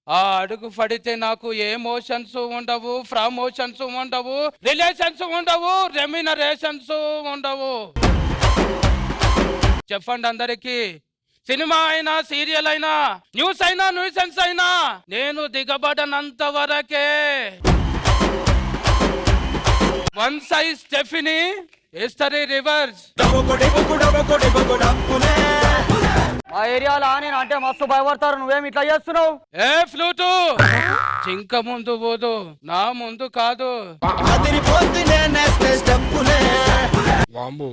ఆ అడుగు పడితే నాకు ఎమోషన్స్ ఉండవు, ప్రమోషన్స్ ఉండవు, రిలేషన్స్ ఉండవు, రెమ్యునరేషన్స్ ఉండవు. చెప్పండి అందరికి. సినిమా అయినా, సీరియల్ అయినా, న్యూస్ అయినా, న్యూసెన్స్ అయినా నేను దిగబడనంత వరకే. One size stepney, history reverse. మా ఏరియాలో నేను అంటే మస్తు భయపడతారు, నువ్వేమి ఇట్లా చేస్తున్నావు? ఏ ఫ్లూటు, జింక ముందు పోదు, నా ముందు కాదు. వాంబు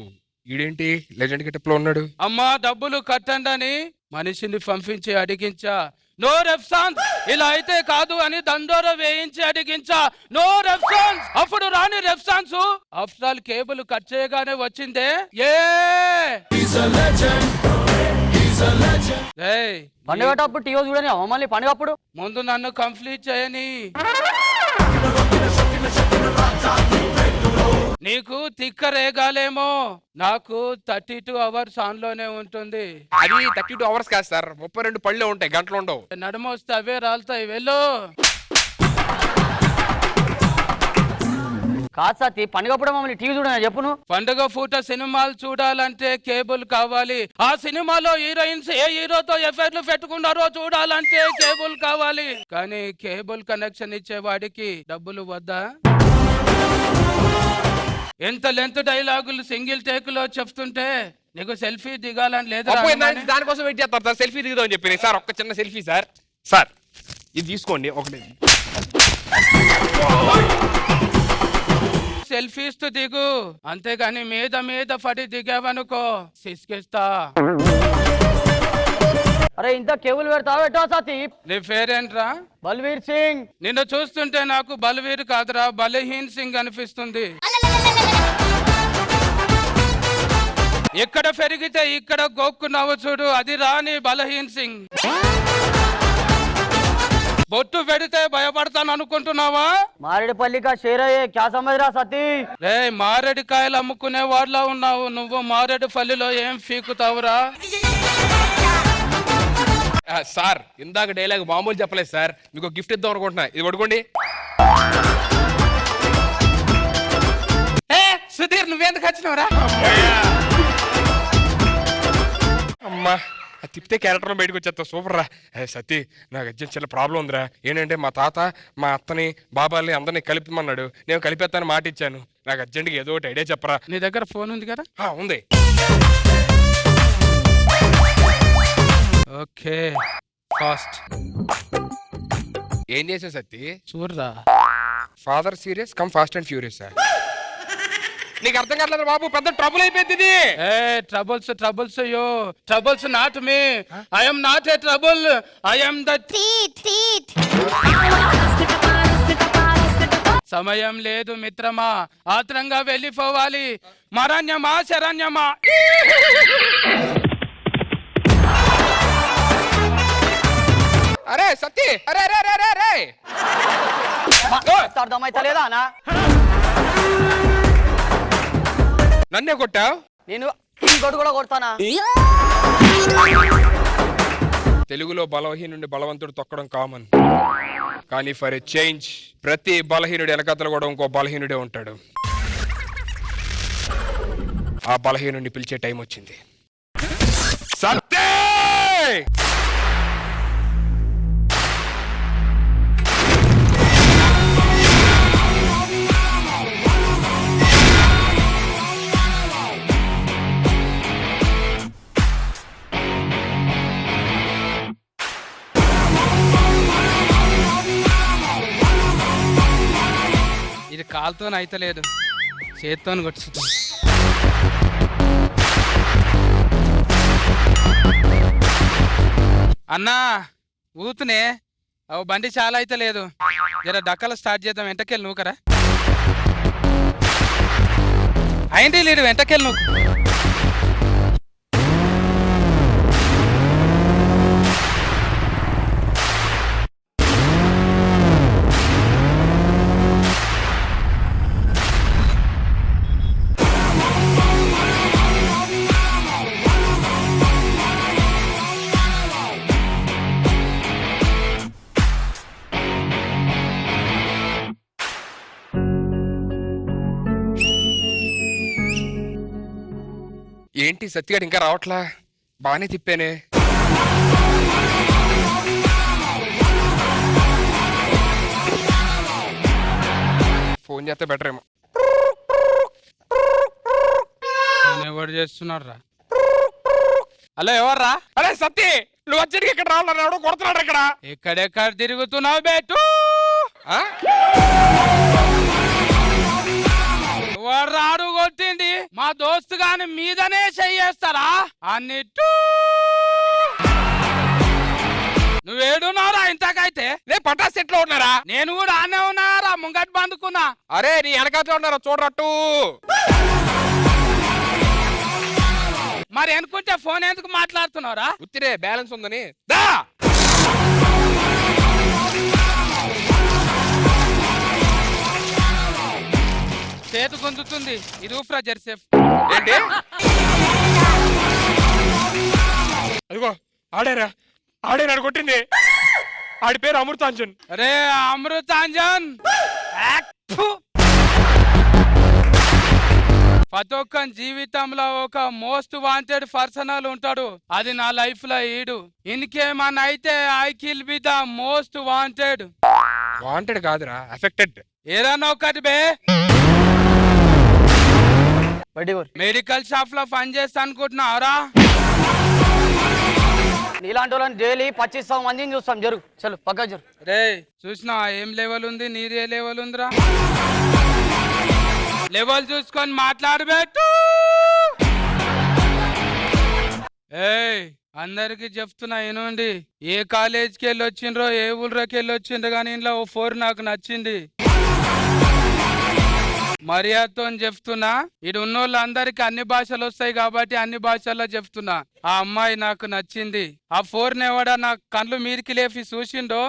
ఈడేంటి లెజెండ్ గెటప్ లో ఉన్నాడు? అమ్మా డబ్బులు కట్టండి అని మనిషిని పంపించి అడిగించా. నో రెఫ్సాన్స్, ఇలా అయితే కాదు అని దండోర వేయించి అడిగించా. నో రెఫ్సాన్స్. అప్పుడు రాని రెఫ్సాన్స్ ఆఫ్టర్ ఆల్ కేబుల్ కట్ చేయగానే వచ్చిందే. పండుగప్పుడు టీవీ చూడని మమ్మల్ని పండుగప్పుడు ముందు నన్ను కంప్లీట్ చేయని. నీకు తిక్క రేగాలేమో, నాకు 32 అవర్స్ ఆన్ లోనే ఉంటుంది. అది 32 అవర్స్ కాదు సార్, 32 పళ్ళే ఉంటాయి, గంటలు ఉండవు. నడుమొస్తే అవే రాలుతాయి. వెళ్ళు. కాదు సత్తి, పండుగప్పుడు మమ్మల్ని టీవీ చూడని చెప్పును. పండుగ పూట సినిమాలు చూడాలంటే కేబుల్ కావాలి. ఆ సినిమాలో హీరోయిన్స్ ఏ హీరోతో ఎఫ్ఐఆర్లు పెట్టుకున్నారో చూడాలంటే కేబుల్ కావాలి. కానీ కేబుల్ కనెక్షన్ ఇచ్చేవాడికి డబ్బులు వద్దా? ఎంత లెంత్ డైలాగులు సింగిల్ టేక్ లో చెప్తుంటే నీకు సెల్ఫీ దిగాలని లేదు. దానికోసం వెయిట్ చేస్తారు సార్, సెల్ఫీ దిగుదాం అని చెప్పి. సార్ ఒక్క చిన్న సెల్ఫీ సార్. సార్ ఇది తీసుకోండి ఒకటి. సెల్ఫీస్ దిగు, అంతేగాని మీద మీద పడి దిగావనుకో సిస్కిస్తా. అరే ఇంత కేబుల్ పెడతావు ఎటో సతీ? నీ పేరేంట్రా? బల్వీర్ సింగ్. నిన్ను చూస్తుంటే నాకు బల్వీర్ కాదురా, బలహీన్ సింగ్ అనిపిస్తుంది. ఎక్కడ పెరిగితే ఇక్కడ గోక్కున్నావు చూడు, అది రాని బలహీన్ సింగ్. బొట్టు పెడితే భయపడతాను అనుకుంటున్నావా? మారేడుపల్లిగా షేరయ్యే క్యా సమజ్రా సతీ? రే మారేడుకాయలు అమ్ముకునే వాళ్ళ ఉన్నావు నువ్వు, మారేడుపల్లిలో ఏం పీకుతావురా? సార్ ఇందాక డైలాగ్ మామూలు చెప్పలేదు సార్, మీకు గిఫ్ట్ ఇద్దాం అనుకుంటున్నా, ఇది పడుకోండి. సుధీర్ నువ్వెందుకు వచ్చినావురా? అమ్మా తిప్పితే క్యారెక్టర్ బయటకు వచ్చేస్తా. సూపర్ రా. సతీ నాకు అర్జెంట్ చిన్న ప్రాబ్లం ఉందిరా. ఏంటంటే మా తాత మా అత్తని బాబాల్ని అందరినీ కలిపమన్నాడు, నేను కలిపేస్తాను మాట ఇచ్చాను. నాకు అర్జెంట్గా ఏదో ఒకటి ఐడియా చెప్పరా. నీ దగ్గర ఫోన్ ఉంది కదా? ఉంది. ఓకే ఫాస్ట్ ఏం చేసావు సత్తి? చూడరా father serious come fast and furious. నీకు అర్థం కావట్లేదు బాబు, పెద్ద ట్రబుల్ అయిపోయింది ఇది. ఏ ట్రబుల్స్ యో troubles not me. I am not a trouble, I am the సమయం లేదు మిత్రమా, ఆత్రంగా వెళ్ళిపోవాలి. మరణ్యమా శరణ్యమా. అరే సత్తి, అరే అరే అరే అరే అర్థమైతలేదా అన్న? నన్నే కొట్టావు? నేను ఇంకోటి కూడా కొడతానా? తెలుగులో బలహీనుడి బలవంతుడు తొక్కడం కామన్, కానీ ఫర్ ఎ చేంజ్ ప్రతి బలహీనుడి వెనకతలు కూడా ఇంకో బలహీనుడే ఉంటాడు. ఆ బలహీనుడిని పిలిచే టైం వచ్చింది. సత్తే! ఇది కాలుతో అయితలేదు, చేతితో కొట్టుతుంది. అన్నా ఊతునే అవు బండి చాలా అయితే లేదు, జర డక్కలు స్టార్ట్ చేద్దాం. వెంటకెళ్ళి నువ్వుకరా అయింది లేడు, వెంటకెళ్ళి నువ్వు. ఏంటి సత్తిగాడు ఇంకా రావట్లా? బాగానే తిప్పానే. ఫోన్ చేస్తే బెటర్ ఏమో. ఎవరు చేస్తున్నారు రా? హలో ఎవర్రా? అరే సత్తి, నువ్వు వచ్చేటికి ఇక్కడ రావాలన్నా ఎవడో కొడుతున్నాడు ఇక్కడ. ఎక్కడెక్కడ తిరుగుతున్నావు బేటు? రాడు కొట్టింది మా దోస్తు గాని మీదనే చెయ్యేస్తారా అన్నిట్టు. నువ్వేడున్నారా ఇంతకైతే? నేను పటా సెట్ లో ఉన్నారా? నేను కూడా ఆనే ఉన్నారా, ముంగట్ బందుకున్నా. అరే నీ వెనకాల ఉన్నారా చూడరట్టు. మరి అనుకుంటే ఫోన్ ఎందుకు మాట్లాడుతున్నారా? ఉత్తిరే బ్యాలెన్స్ ఉందని. దా చేతు గుంజుతుంది, ఇది ఊఫ్రా జెర్సేఫ్. ఏంటి? అదిగో ఆడేరా, ఆడేరా కొట్టింది. ఆడి పేరు అమృతాంజన్. అరే అమృతాంజన్, ప్రతి ఒక్క జీవితంలో ఒక మోస్ట్ వాంటెడ్ పర్సనల్ ఉంటాడు. అది నా లైఫ్ లో ఈడు. ఇన్కేమన్నా అయితే I kill be the most wanted. Wanted కాదురా, అఫెక్టెడ్. ఏదన్నా ఒకటి బే. మెడికల్ షాప్ లో పని చేస్తా అనుకుంటున్నారా? నీలాంటి వాళ్ళని డైలీ 25 మందిని చూస్తాం. జరు చలు పక్క జరు. రే చూసినా ఏం లెవెల్ ఉంది, నీదే లెవెల్ ఉందిరా. లెవెల్ చూసుకొని మాట్లాడబెట్టు. ఏయ్ అందరికి చెప్తున్నా ఏనండి, ఏ కాలేజ్కి వెళ్ళి వచ్చిండ్రో ఏ ఊళ్ళోకి వెళ్ళి వచ్చిండ్రో కానీ ఇంట్లో ఓ 4 నాకు నచ్చింది. మర్యాదతో చెప్తున్నా, ఇడు ఉన్నోళ్ళు అందరికి అన్ని భాషలు వస్తాయి కాబట్టి అన్ని భాషల్లో చెప్తున్నా. ఆ అమ్మాయి నాకు నచ్చింది. ఆ 4 ఎవడా నా కళ్ళు మీరికి లేపి చూసిండో,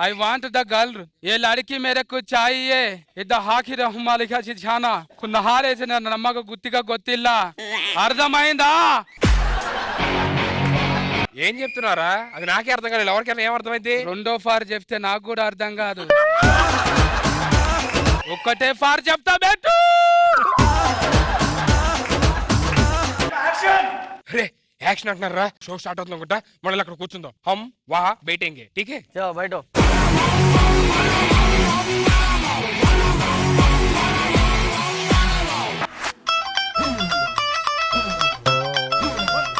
ఐ వాంట్ ద గర్ల్, ఏ లడికి మేరకు చాయియే ఇద్ద హాకి రహమాలిగా చిచానా కున్నహారేసి నమ్మక గుత్తిగా గొత్తిల్లా. అర్థమైందా? ఏం చెప్తున్నారా? అది నాకే అర్థం కాలేదు, ఎవరికైనా ఏం అర్థమైంది? రెండో ఫార్ చెప్తే నాకు కూడా అర్థం కాదు, ఒక్కటే ఫార్ చెప్తా బెట్టు. అరే యాక్షన్ అంటున్నారా? షో స్టార్ట్ అవుతుంది అనుకుంటా, మళ్ళీ అక్కడ కూర్చుందాం. హమ్ వా బయటెంగే ఠీకే బయట.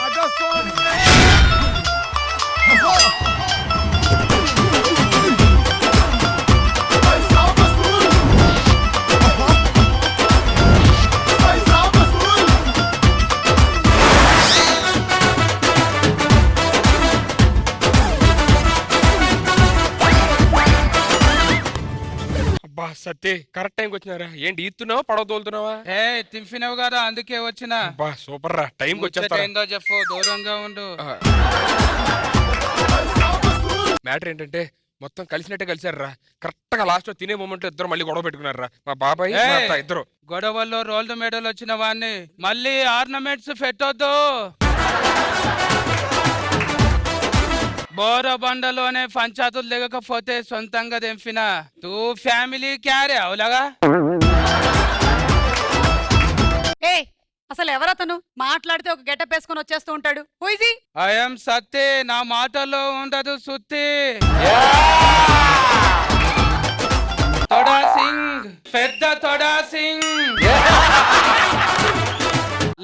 I just saw Satya correct టైంకి వచ్చినారా ఏంటి ఈత్తున్నావా పడవ తోలుతున్నావా ఏ తింపినవు కదా అందుకే వచ్చిన సూపర్ రా టైంకి వచ్చేస్తా ఏందో చెప్పు దూరంగా ఉండు. మ్యాటర్ ఏంటంటే మొత్తం కలిసినట్టే కలిసారా కరెక్ట్ గా లాస్ట్ లో తినే మూమెంట్ ఇద్దరు మళ్ళీ గొడవ పెట్టుకున్నారా మా బాబాయ్ మా అత్త ఇద్దరు. గొడవల్లో రోల్డ్ మెడల్ వచ్చిన వాడిని మళ్ళీ ఆర్నమెంట్స్ పెట్టొద్దు. బోర బండలోనే పంచాతులు దిగకపోతే సొంతంగా తెంపిన తూ ఫ్యామిలీ క్యారే అవులాగా. ఏ అసలు ఎవరతను మాట్లాడితే ఒక గెటప్ వేసుకొని వచ్చేస్తూ ఉంటాడు? హూయిజీ? ఐఎమ్ సత్తే, నా మాటల్లో ఉండదు సుత్తి. తొడా సింగ్, పెద్ద తొడా సింగ్.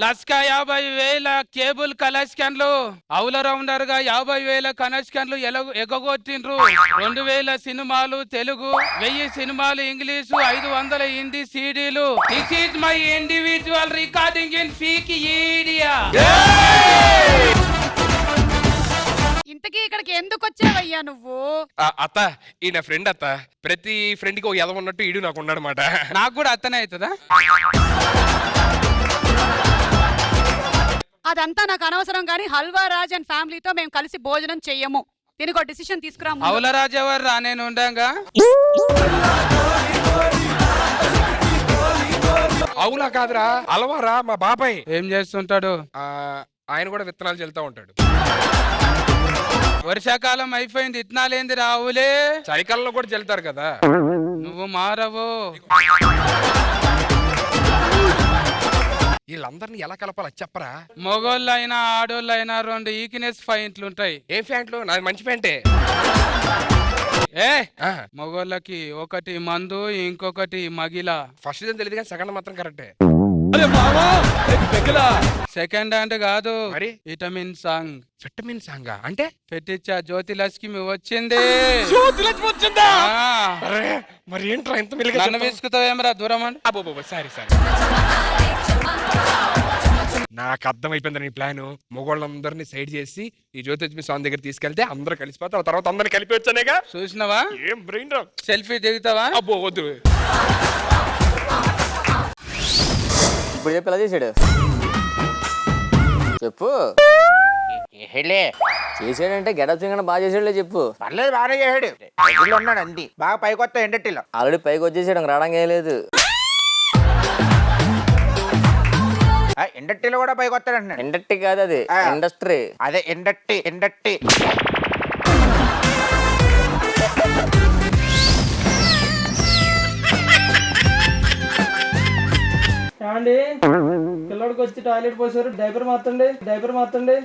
లస్కా 50,000 కేబుల్ కనెక్షన్లు, అవుల రౌండర్ గా 50,000 కనెక్షన్లు ఎగగొట్టిండ్రు. 2,000 సినిమాలు తెలుగు, 1000 సినిమాలు ఇంగ్లీషు, 500 హిందీ సీడీలు. This is my individual recording in ఫీక్ ఈడియా. ఇంతకీ ఇక్కడికి ఎందుకు వచ్చావయ్యా నువ్వు? అత్త ఈ నా ఫ్రెండ్ అత్త, ప్రతి ఫ్రెండ్ కి ఒక ఎదవ ఉన్నట్టు ఈడు నాకు ఉన్నాడనమాట. నాకు కూడా అత్తనే అవుతుందా? అదంతా నాకు అనవసరం కానీ హల్వా రాజ్ అండ్ ఫ్యామిలీతో మేము కలిసి భోజనం చెయ్యము. దీనికి ఒక డిసిషన్ తీసుకురాము. అవుల రాజెవరు రా, నేను ఉండంగా. అవులా కాదురా అలవారా మా బాబాయ్. ఏం చేస్తుంటాడు? ఆయన కూడా విత్తనాలు చల్లుతా ఉంటాడు. వర్షాకాలం అయిపోయింది, ఇత్తనాలేంది రావులే. చలికాలంలో కూడా చల్లుతారు కదా. నువ్వు మారవు. వీళ్ళందరినీ ఎలా కలపాలి చెప్పరా? మగోళ్ళైనా ఆడోళ్ళైనా 2 ఈక్నెస్ పాయింట్లు ఉంటాయి. ఏ ప్యాంట్లు? నాది మంచి ప్యాంటే. ఏ మగోళ్ళకి ఒకటి మందు, ఇంకొకటి మగిల. ఫస్ట్ తెలియదు కానీ సెకండ్ మాత్రం కరెక్టే. సెకండ్ హ్యాండ్ కాదు, మరి విటమిన్ సాంగ్. విటమిన్ సాంగ్ అంటే పెట్టించా జ్యోతిలక్ష్మి వచ్చింది. వచ్చిందా? మరి ఏంట్రా ఇంత మెల్లిగా నన్ను విసుకుతావేమరా దూరం అండి. సారీ నాకు అర్థమైపోయింది నీ ప్లాన్. మొగోళ్ళందరినీ సైడ్ చేసి ఈ జ్యోతిలక్ష్మి స్వామి దగ్గర తీసుకెళ్తే అందరూ కలిసిపోతారు. ఆ తర్వాత అందరిని కలిపి వచ్చానేగా. చూసినావా? ఏం బ్రెయిన్ రా. సెల్ఫీ దిగుతావా? అబ్బో వద్దు. ఇప్పుడు చెప్పి ఎలా చేసాడు చెప్పు. చేసాడంటే గెటప్ సింగ్ బాగా చేసాడులే చెప్పు. పర్లేదు బాగానే చేసాడు. ఉన్నాడు అంది బాగా పైకి వస్తా ఎండట్టిలో. ఆల్రెడీ పైకి వచ్చేసాడు, రావడం ఏం లేదు. ఇండస్ట్రీలో కూడా పైకి వస్తాడు అంటున్నాడు. ఇండస్ట్రీ కాదు అది, ఇండస్ట్రీ. అదే ఇండస్ట్రీ. ఏమండి పిల్లడికి వచ్చి టాయిలెట్ పోసారు, డైపర్ మార్చండి.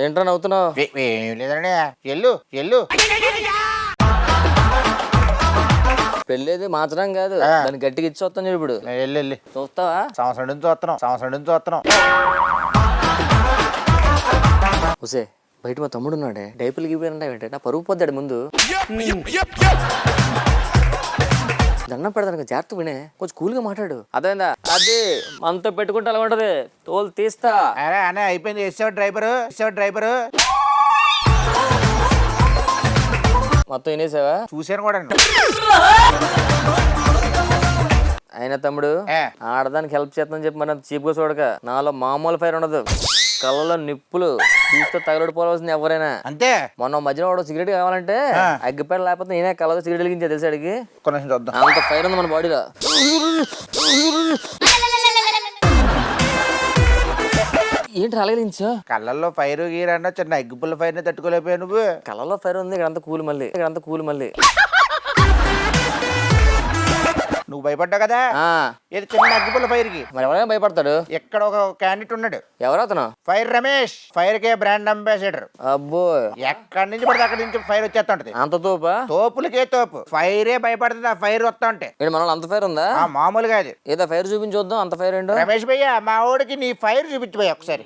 ఏంట్రా నవ్వుతున్నావు? ఏం లేదండి, ఎల్లు పెళ్ళేది మార్చడం కాదు, దాన్ని గట్టిగా ఇచ్చి వస్తాను ఇప్పుడు. వెళ్ళి చూస్తావా? సంవత్సరం నుంచి వస్తున్నాం. ఉసే బయట మా తమ్ముడు ఉన్నాడే, డైపులు గిపోయినంటే నా పరుగు పొద్దాడు ముందు. దండం పెడతాను, జాగ్రత్త వినే, కొంచెం కూల్గా మాట్లాడు. అదేందా అది మనతో పెట్టుకుంటే అలా ఉంటది, తోలు తీస్తా. అనే అయిపోయింది. వేసేవాడు డ్రైవరు. మొత్తం వినేసావా? చూశాను కూడా. అయినా తమ్ముడు ఆడదానికి హెల్ప్ చేస్తానని చెప్పి మన చీప్ గా చూడక. నాలో మామూలు ఫైర్ ఉండదు, కళ్ళలో నిప్పులు చూస్తే తగలడిపోవాల్సింది ఎవరైనా. అంతే. మొన్న మధ్యలో వాడు సిగరెట్ కావాలంటే అగ్గిపేట లేకపోతే నేనే కళ్ళతో సిగరెట్ వెలిగించా తెలుసు అడిగి. చూద్దాం, అంత ఫైర్ ఉంది మన బాడీలో. ఏంటి అలాగలించా? కళ్ళల్లో ఫైర్ గీర్ అన్న చిన్న అగ్గిపుల్ల ఫైర్ ని తట్టుకోలేకపోయా నువ్వు. కళ్ళలో ఫైర్ ఉంది, ఇక్కడంతా కూలి మళ్ళీ. నువ్వు భయపడ్డావు కదా, ఏది చిన్న అగ్గిపుల్ల ఫైర్ కి. మరి ఎవరైనా భయపడతాడు. ఎక్కడ ఒక క్యాండిడేట్ ఉన్నాడు. ఎవరు అతను? ఫైర్ రమేష్, ఫైర్ కే బ్రాండ్ అంబాసిడర్. అబ్బో, ఎక్కడి నుంచి పడితే అక్కడి నుంచి ఫైర్ వచ్చేస్తా ఉంటది. అంత తోపా? తోపులకే తోపు. ఫైరే భయపడుతుంది ఆ ఫైర్ వస్తా ఉంటే. మన అంత ఫైర్ ఉందా? మామూలుగా అది. ఏదో ఫైర్ చూపించొద్దాం, అంత ఫైర్ ఏంటో. రమేష్ భయ్య, మా ఊడికి నీ ఫైర్ చూపించిపోయా ఒకసారి.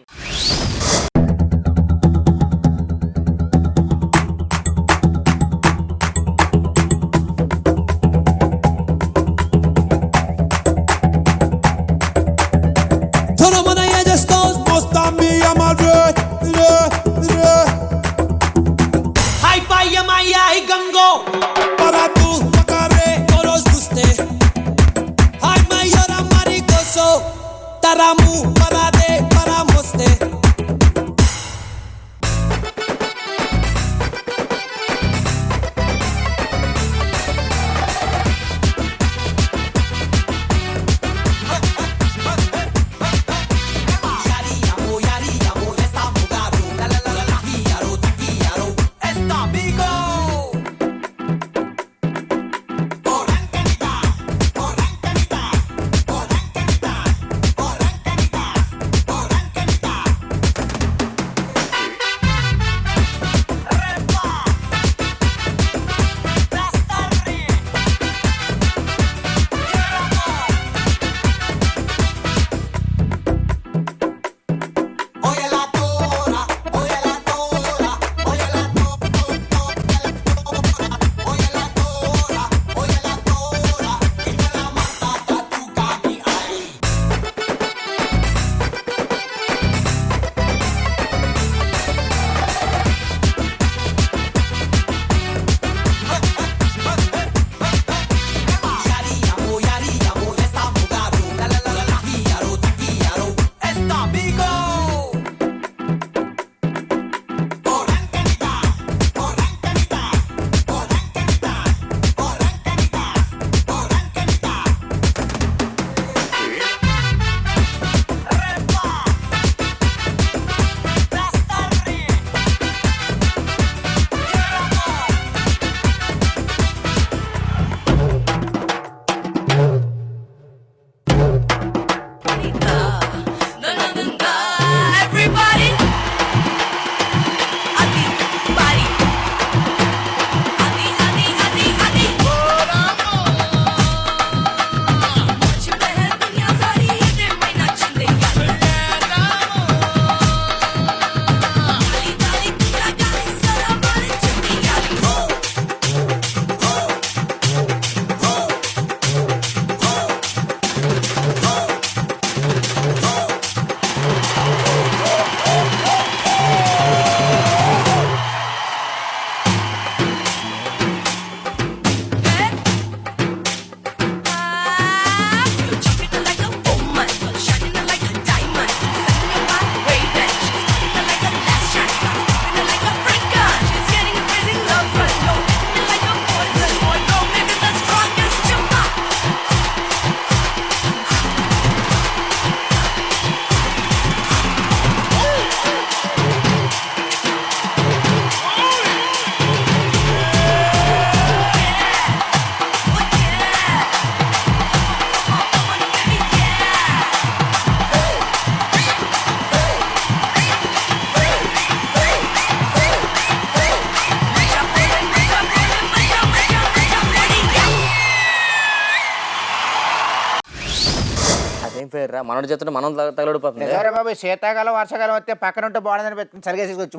అయిపోయారా మనోడు చేస్తుంటే మనం తగలడిపోతుంది. నిజమే బాబు, శీతాకాలం వర్షాకాలం వస్తే పక్కన ఉంటే బాగుందని పెట్టుకుని సరిగేసేసుకొచ్చు.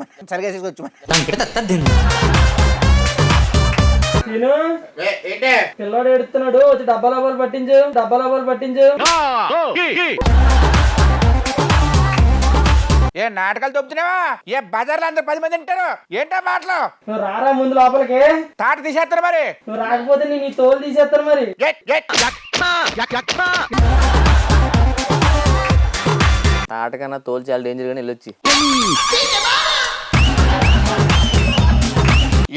పిల్లోడు ఎడుతున్నాడు, వచ్చి డబ్బా పట్టించు. ఏ నాటకాలు దొబ్బుతున్నావా? ఏ బజార్లో అందరు 10 మంది ఉంటారు, ఏంటో మాటలు? నువ్వు రారా ముందు లోపలికి. తాట తీసేస్తారు మరి. నువ్వు రాకపోతే నీ తోలు తీసేస్తారు మరి. తాటకన్నా తోలు చాలా డేంజర్ గానే వెళ్ళొచ్చి.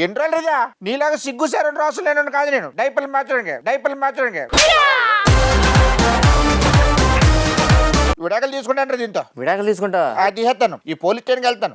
ఎన్ని రోజులు రిజా నీలాగా సిగ్గు సార్ 2 రోజులు నేను కాదు, నేను డైపర్లు మార్చడానికి విడాకులు తీసుకుంటాను. దీంతో విడాకులు తీసుకుంటా తీసేస్తాను. ఈ పోలీస్ స్టేషన్కి వెళ్తాను,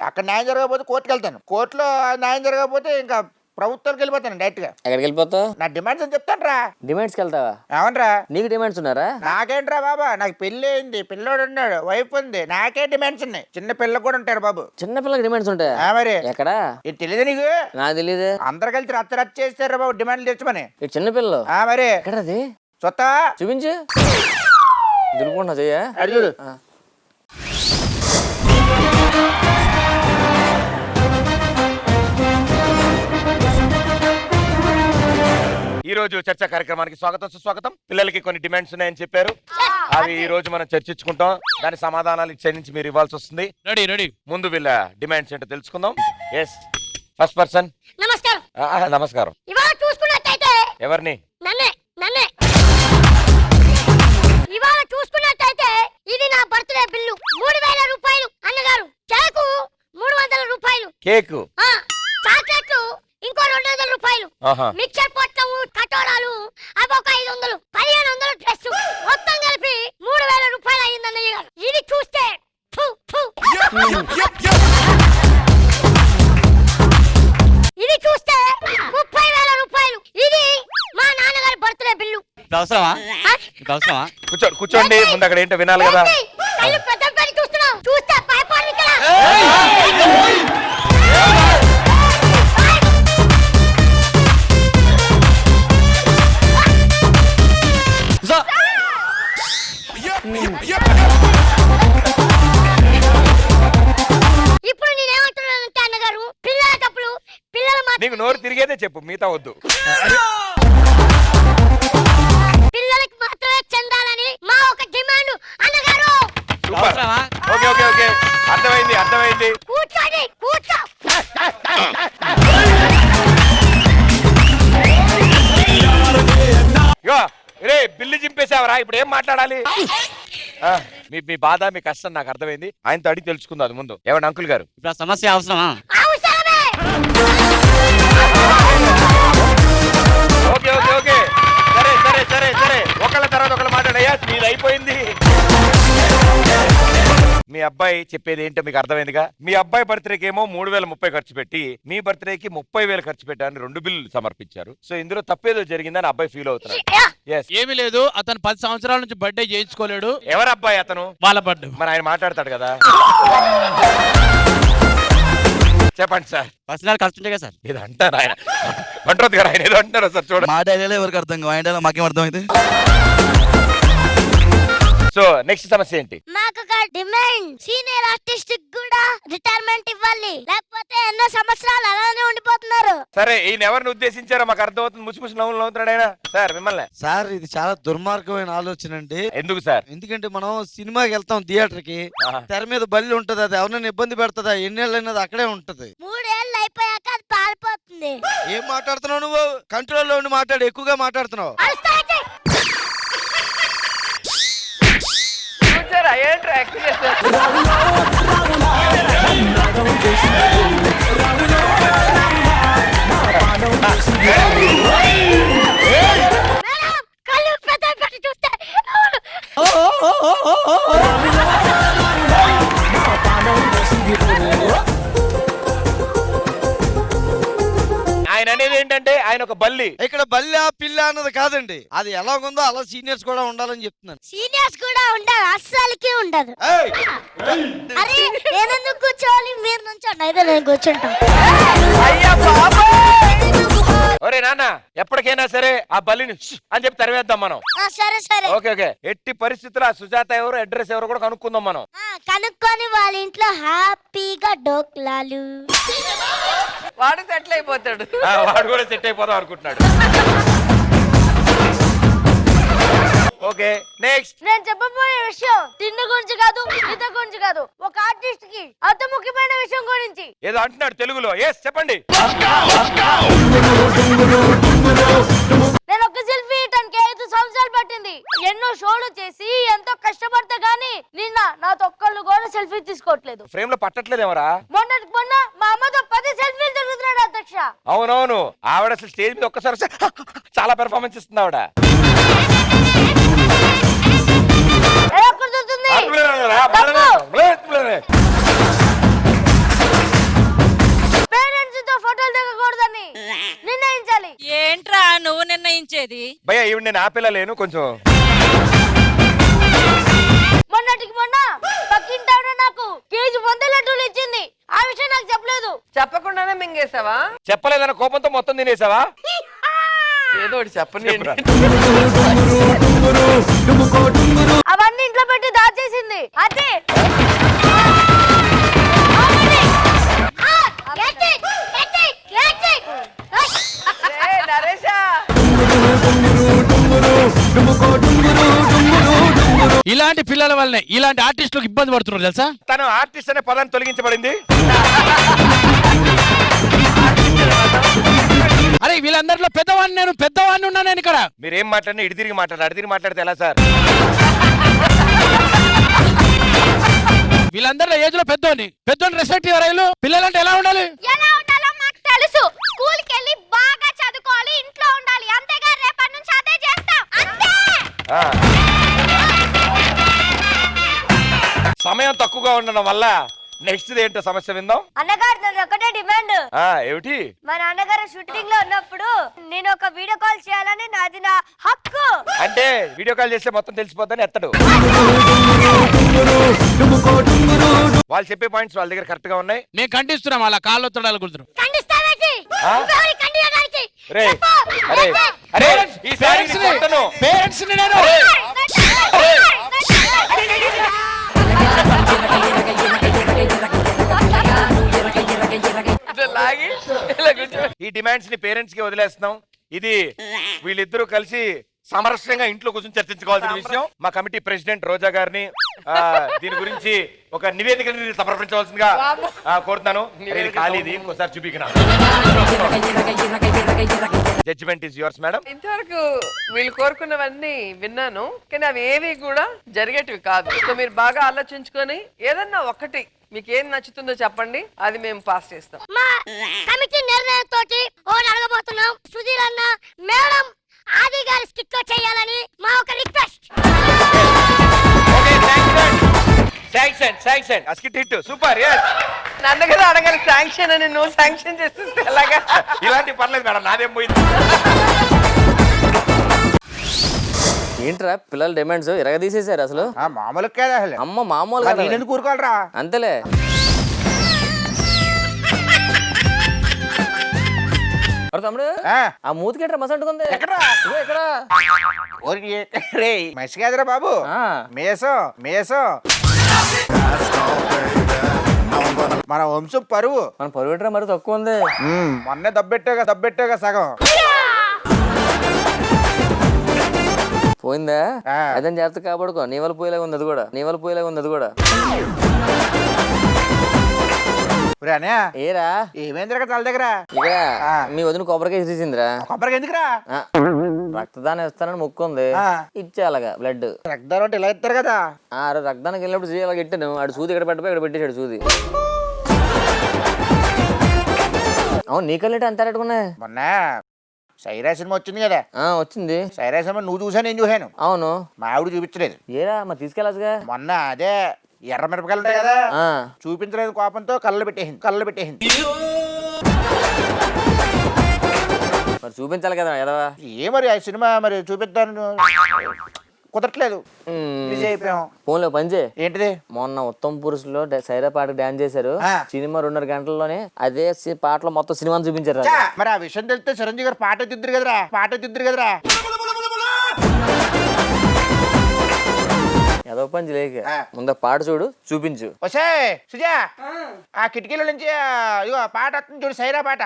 అక్కడ న్యాయం జరగకపోతే కోర్టుకి వెళ్తాను, కోర్టులో న్యాయం జరగకపోతే ఇంకా ప్రభుత్వానికి వెళ్ళిపోతాను డైరెక్ట్ గా. ఎక్కడికి వెళ్ళిపోతావు? నా డిమాండ్స్ అని చెప్తాను రా. డిమాండ్స్కి వెళ్తావా? అవునరా. నీకు డిమాండ్స్ ఉన్నారా? నాకేంట్రా బాబా, నాకు పెళ్లి అయింది, పిల్లోడు ఉన్నాడు, వైఫ్ ఉంది, నాకే డిమాండ్స్ ఉన్నాయి. చిన్న పిల్లలు కూడా ఉంటారు బాబు. చిన్న పిల్లకి డిమాండ్స్ ఉంటాయా? మరి ఎక్కడ? ఇది తెలియదు నీకు? నాకు తెలియదు. అందరు కలిసి రచ్చ చేస్తారు బాబు డిమాండ్లు తెచ్చమని. చిన్న పిల్లలు మరి ఎక్కడది? చూస్తా, చూపించు. దులుపుకుంటున్నా చెయ్యా అడుగు. ఈ రోజు చర్చా కార్యక్రమానికి స్వాగతం సుస్వాగతం. పిల్లలకి కొన్ని డిమాండ్స్ ఉన్నాయని చెప్పారు, అవి ఈ రోజు మనం చర్చించుకుంటాం. దాని సమాధానాలు ఇచ్చే నుంచి మీరు ఇవ్వాల్సి వస్తుంది. రెడీ. ముందు వీళ్ళ డిమాండ్స్ ఏంటో తెలుసుకుందాం. Yes, first person. నమస్కారం. నమస్కారం. ఇవాళ చూసుకున్నట్టయితే ఎవరిని? నన్నే ఇవాళ చూసుకున్నట్టయితే ఇది నా బర్త్డే బిల్లు 3000 రూపాయలు. అన్నగారు కేకు 300 రూపాయలు, కేకు, చాక్లెట్లు ఇంకో 200 రూపాయలు, మిక్చర్ పొట్టం కటోరాలు అవి ఒక 500, 1500 డ్రెస్, మొత్తం కలిపి 3000 రూపాయలు అయ్యింది అన్నయ్య గారు. ఇది చూస్తే ఇది చూస్తే 30,000 రూపాయలు. ఇది మా నాన్నగారి బర్త్డే బిల్లు. అవసరమా? కూర్చోండి. ముందు అక్కడ ఏంటో వినాలి కదా. కళ్ళు పెద్ద పెద్ద చూస్తున్నావు, చూస్తే భయపడి ఇక్కడ. ఇప్పుడు నేనేమంటున్నానంటే అన్నగారు, పిల్లల తప్పులు పిల్లల నీకు నోరు తిరిగేదే చెప్పు, మిగతా వద్దు. పిల్లలకి మాత్రమే చెందాలని మా ఒక డిమాండ్ అన్నగారు. సూపర్. ఓకే, అర్థమైంది. కూర్చోండి, కూర్చో. రే బిల్లు చింపేసావరా, ఇప్పుడు ఏం మాట్లాడాలి? మీ బాధ, మీ కష్టం నాకు అర్థమైంది. ఆయనతో అడిగి తెలుసుకుందాం. అది ముందు ఏమండి అంకుల్ గారు, ఇప్పుడు ఆ సమస్య అవసరమా? అవసరమే. ఓకే. సరే. ఒకళ్ళ తర్వాత ఒకళ్ళు మాట్లాడయ్యా, మీది అయిపోయింది. మీ అబ్బాయి చెప్పేది ఏంటో మీకు అర్థమైందిగా. మీ అబ్బాయి బర్త్డేకి ఏమో 3030 ఖర్చు పెట్టి, మీ బర్త్డేకి 30,000 ఖర్చు పెట్టారని 2 బిల్లులు సమర్పించారు. సో ఇందులో తప్పేదో జరిగిందని అబ్బాయి ఫీల్ అవుతున్నాడు. ఏమీ లేదు, అతను 10 సంవత్సరాల నుంచి బర్త్డే చేయించుకోలేడు. ఎవరు అబ్బాయి? అతను వాళ్ళ బర్త్డే. మరి ఆయన మాట్లాడతాడు కదా. చెప్పండి సార్. పర్సనల్ ఖర్చు ఉంటాయి కదా సార్. ఇది అంటారు ఆయన అంటారు గారు, ఆయన ఏదో అంటారు సార్. చూడండి, మా డైలాగ్ ఎవరికి అర్థం కాదు, ఆయన డైలాగ్ మాకేం అర్థమైంది. సో నెక్స్ట్ సమస్య ఏంటి? మాకు ఒక డిమాండ్, సీనియర్ ఆర్టిస్ట్ కూడా రిటైర్మెంట్ ఇవ్వాలి, లేకపోతే ఎన్నో సంవత్సరాలు అలానే ఉండిపోతున్నారు. సరే, ఈయన ఎవరిని ఉద్దేశించారో మాకు అర్థమవుతుంది. ముసి నవ్వులు నవ్వుతున్నాడు ఆయన. సార్ మిమ్మల్ని. సార్ ఇది చాలా దుర్మార్గమైన ఆలోచన అండి. ఎందుకు సార్? ఎందుకంటే మనం సినిమాకి వెళ్తాం థియేటర్ కి, తెర మీద బల్లి ఉంటది, అది ఎవరైనా ఇబ్బంది పెడుతుందా? ఎన్నేళ్ళు అయినది అక్కడే ఉంటది. 3 ఏళ్ళు అయిపోయాక అది పారిపోతుంది. ఏం మాట్లాడుతున్నావు నువ్వు? కంట్రోల్లో ఉండి మాట్లాడు, ఎక్కువగా మాట్లాడుతున్నావు. కళ్ళు పెద్ద పెట్టి చూస్తే ఆయన అనేది ఏంటంటే ఆయన ఒక బల్లి. ఇక్కడ బల్లి పిల్ల అన్నది కాదండి, అది ఎలాగుందో అలా సీనియర్స్ కూడా ఉండాలని చెప్తున్నాను. సీనియర్స్ కూడా ఉండదు, అస్సలకి ఉండదు. అరే నేనెందుకు కూర్చోవాలి, మీరు నుంచోండి, అయితే నేను కూర్చుంటాను. ఒరే నాన్న ఎప్పటికైనా సరే ఆ బలిని ష్ అని చెప్పి తరివేద్దాం మనం. సరే సరే ఓకే ఓకే. ఎట్టి పరిస్థితుల్లో ఆ సుజాత ఎవరు, అడ్రస్ ఎవరు కూడా కనుక్కుందాం మనం. కనుక్కొని వాళ్ళ ఇంట్లో హ్యాపీగా డోక్లాలు. వాడు సెటిల్ అయిపోతాడు. వాడు కూడా సెట్ అయిపోదాం అనుకుంటున్నాడు. Okay next. నేను చెప్పబోయే విషయం తిండి గురించి కాదు, ఈత గురించి కాదు, ఒక ఆర్టిస్ట్ కి అతి ముఖ్యమైన విషయం గురించి. ఏదో అంటున్నాడు తెలుగులో. ఎస్ చెప్పండి. నేను ఒక సెల్ఫీ ఇయటానికి 5 సంవత్సరాలు పట్టింది. ఎన్నో షోలు చేసి ఎంతో కష్టపడితే గానీ నిన్న నాతో ఒక్కళ్ళు కూడా సెల్ఫీ తీసుకోవట్లేదు. ఫ్రేమ్ లో పట్టట్లేదేమరా? మొన్న మా అమ్మతో 10 సెల్ఫీలు తిరుగుతున్నాడు అధ్యక్ష. అవునవును, ఆవిడ అసలు స్టేజ్ మీద ఒక్కసారి చాలా పెర్ఫార్మెన్స్ ఇస్తుంది ఆవిడ. ఎలా కుదురుతుంది? పేరెంట్స్ తో ఫోటోలు దిగకూడదని నిర్ణయించాలి. ఏంట్రా నువ్వు నిర్ణయించేది? భయ్యా ఈవిడ నేను ఆపేలా లేను కొంచెం. మొన్నటికి మొన్న పక్కింటావిడ నాకు కేజీ 100 లడ్డూలు ఇచ్చింది. ఆ విషయం నాకు చెప్పలేదు. చెప్పకుండానే మింగేసావా? చెప్పలేదన్న కోపంతో మొత్తం తినేసావా? ఏదో ఒకటి చెప్పండి. అవన్నీ ఇంట్లో పెట్టి దాచేసింది. అదే ఇలాంటి పిల్లల వల్లనే ఇలాంటి ఆర్టిస్టులకు ఇబ్బంది పడుతున్నారు తెలుసా? తను ఆర్టిస్ట్ అనే పదాన్ని తొలగించబడింది. అరే వీళ్ళందరిలో పెద్దవాడిని, నేను పెద్దవాడిని ఉన్నా నేను ఇక్కడ. మీరేం మాట్లాడినా ఇటు తిరిగి మాట్లాడారు, అటు తిరిగి మాట్లాడితే ఎలా సార్? వీళ్ళందరిలో ఏజ్ లో పెద్దోని రెస్పెక్ట్ ఎవరైనా పిల్లలంటే ఎలా ఉండాలి? ఎలా ఉండాలో మాకు తెలుసు. స్కూల్ కి వెళ్ళి బాగా చదువుకోవాలి, ఇంట్లో ఉండాలి. అంతేగా రేపటి నుంచి అదే చేస్తాం. అంతే. సమయం తక్కువగా ఉండడం వల్ల నెక్స్ట్ ఏంటో సమస్య విందాం. అన్నగారు నన్ను ఒకటే డిమాండ్. ఏమిటి? మా నాన్నగారు షూటింగ్ లో ఉన్నప్పుడు నేను ఒక వీడియో కాల్ చేయాలని నాది నా హక్కు. అంటే వీడియో కాల్ చేస్తే మొత్తం తెలిసిపోద్దని ఎత్తడు. వాళ్ళు చెప్పే పాయింట్స్ వాళ్ళ దగ్గర కరెక్ట్ గా ఉన్నాయి. మేము ఖండిస్తున్నాం అలా కాళ్ళు తొడాలు కుడుతున్నాం. ఖండిస్తావేంటి? నువ్వెవరి ఖండించడానికి? రే అరే అరే ఈసారి నీ కొట్టను. పేరెంట్స్ ని నేను ఈ డిమాండ్స్ ని పేరెంట్స్ కి వదిలేస్తున్నాం. ఇది వీళ్ళిద్దరూ కలిసి సమరస్యంగా ఇంట్లో కూర్చొని చర్చించుకోవాల్సిన విషయం. మా కమిటీ ప్రెసిడెంట్ రోజా గారిని దీని గురించి ఒక నివేదికని సమర్పించవలసిందిగా కోరుతున్నాను. ఇది ఖాళీది, ఇంకోసారి చూపికనా. Judgement is yours madam. ఇంతవరకు వీళ్ళు కోరుకున్నవన్నీ విన్నాను, కానీ అవి ఏవి కూడా జరిగేటివి కాదు. సో మీరు బాగా ఆలోచించుకొని ఏదన్నా ఒకటి మీకు ఏం నచ్చుతుందో చెప్పండి, అది మేము పాస్ చేస్తాం. మా కమిటీ నిర్ణయంతో ఓన్ అడగబోతున్నాం. సుధీర్ అన్న మేడం ఆది గారి స్కిట్ లో చేయాలని మా ఒక రిక్వెస్ట్. శాంక్షన్ ఆ స్కిట్ హిట్ సూపర్. నన్నగర అడగాలి శాంక్షన్ అని, నువ్వు శాంక్షన్ చేస్తే ఎలాగా? ఇలాంటి పర్లేదు మేడం, నాదేం పోయింది. ఏంట్రా పిల్లల డిమాండ్స్ ఇరగ తీసేశారు అసలు? మామూలు కాదు అసలు. అమ్మ మామూలుగా ఎందుకు కూరుకోవాలరా? అంతేలే. తమ్ముడు ఆ మూతికేట్రా మస అంటుకుంది. ఎక్కడ ఎక్కడ మసి కాదురా బాబు, మేసం మేసం. మన వంశం పరువు. మన పరువు ఎట్రా మరి తక్కువ ఉంది. మొన్నే దబ్బెట్టాగా సగం పోయిందా? అదే జాగ్రత్త కాపాడుకో. నీ వల్ల పోయేలాగా ఉంది అది కూడా. ఏరా ఏమైందిరా తల దగ్గర? ఇక మీ వదిన కొబ్బరికాయ తీసిందిరా. కొబ్బరికాయ ఎందుకురా? రక్తదానం ఇస్తానని మొక్కుంది, ఇచ్చే అలాగా బ్లడ్. రక్తదానం అంటే ఇలా ఇస్తారు కదా. రక్తదానికి వెళ్ళినప్పుడు చేయాలి పెట్టాను. ఆడు సూది ఇక్కడ పెట్టేశాడు సూది. అవును నీ కళ్ళేట అంత అట్టుకున్నాయి. మొన్న సైరా సినిమా వచ్చింది కదా. వచ్చింది. సైరా సినిమా నువ్వు చూసాను, నేను చూసాను. అవును. మా ఆవిడ చూపించలేదు. ఏరా మరి తీసుకెళ్ళాలిగా. మొన్న అదే ఎర్ర మిరపకాయలు ఉంటాయి కదా, చూపించలేదు. కోపంతో కళ్ళు పెట్టేసింది. మరి చూపించాలి కదా. ఏ మరి ఆ సినిమా మరి చూపిద్దాను కుదరట్లేదు. బిజీ అయిపోయాం. ఫోన్లో పంచే ఏంటిది? మొన్న ఉత్తమ్ పురుషులో సైరా పాటకు డాన్స్ చేశారు. సినిమా 2.5 గంటల్లోనే అదే పాటలో మొత్తం సినిమాని చూపించారు. మరి ఆ విషయం తెలిస్తే చిరంజీవి గారు పాట దిద్దురు కదరా. ఏదో పంచి లేక ముందు పాట చూపించు. వసే సుజా, ఆ కిటికీల నుంచి ఇగో పాట వస్తుంది చూడు, సైరా పాట.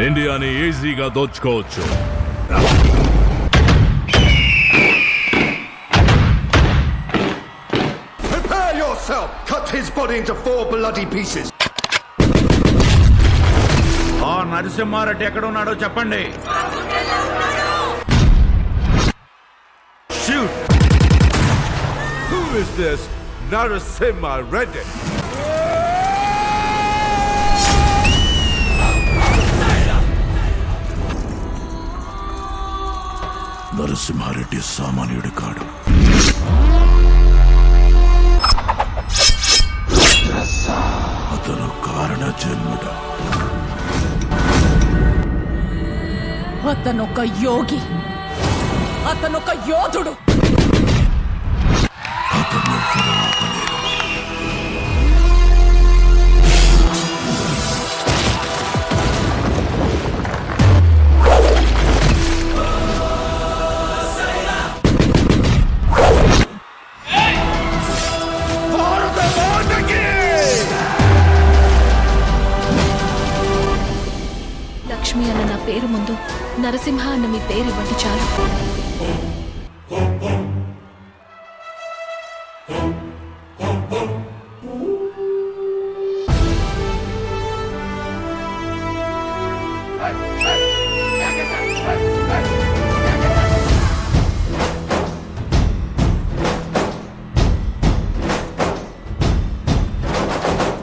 ఇండియాని ఈజీగా దోచుకోవచ్చు. Prepare yourself. Cut his body into 4 bloody pieces. ఆ నరసింహారెడ్డి ఎక్కడ ఉన్నాడో చెప్పండి. Shoot. Who is this Narasimha Reddy? Narasimha Reddy సామాన్యుడు కాడు. అతను కారణ జన్ముడు. అతనొక యోగి, అతనొక యోధుడు. లక్ష్మి అన్న నా పేరు ముందు నరసింహ అన్న మీ పేరు ఇవ్వండి చాలు.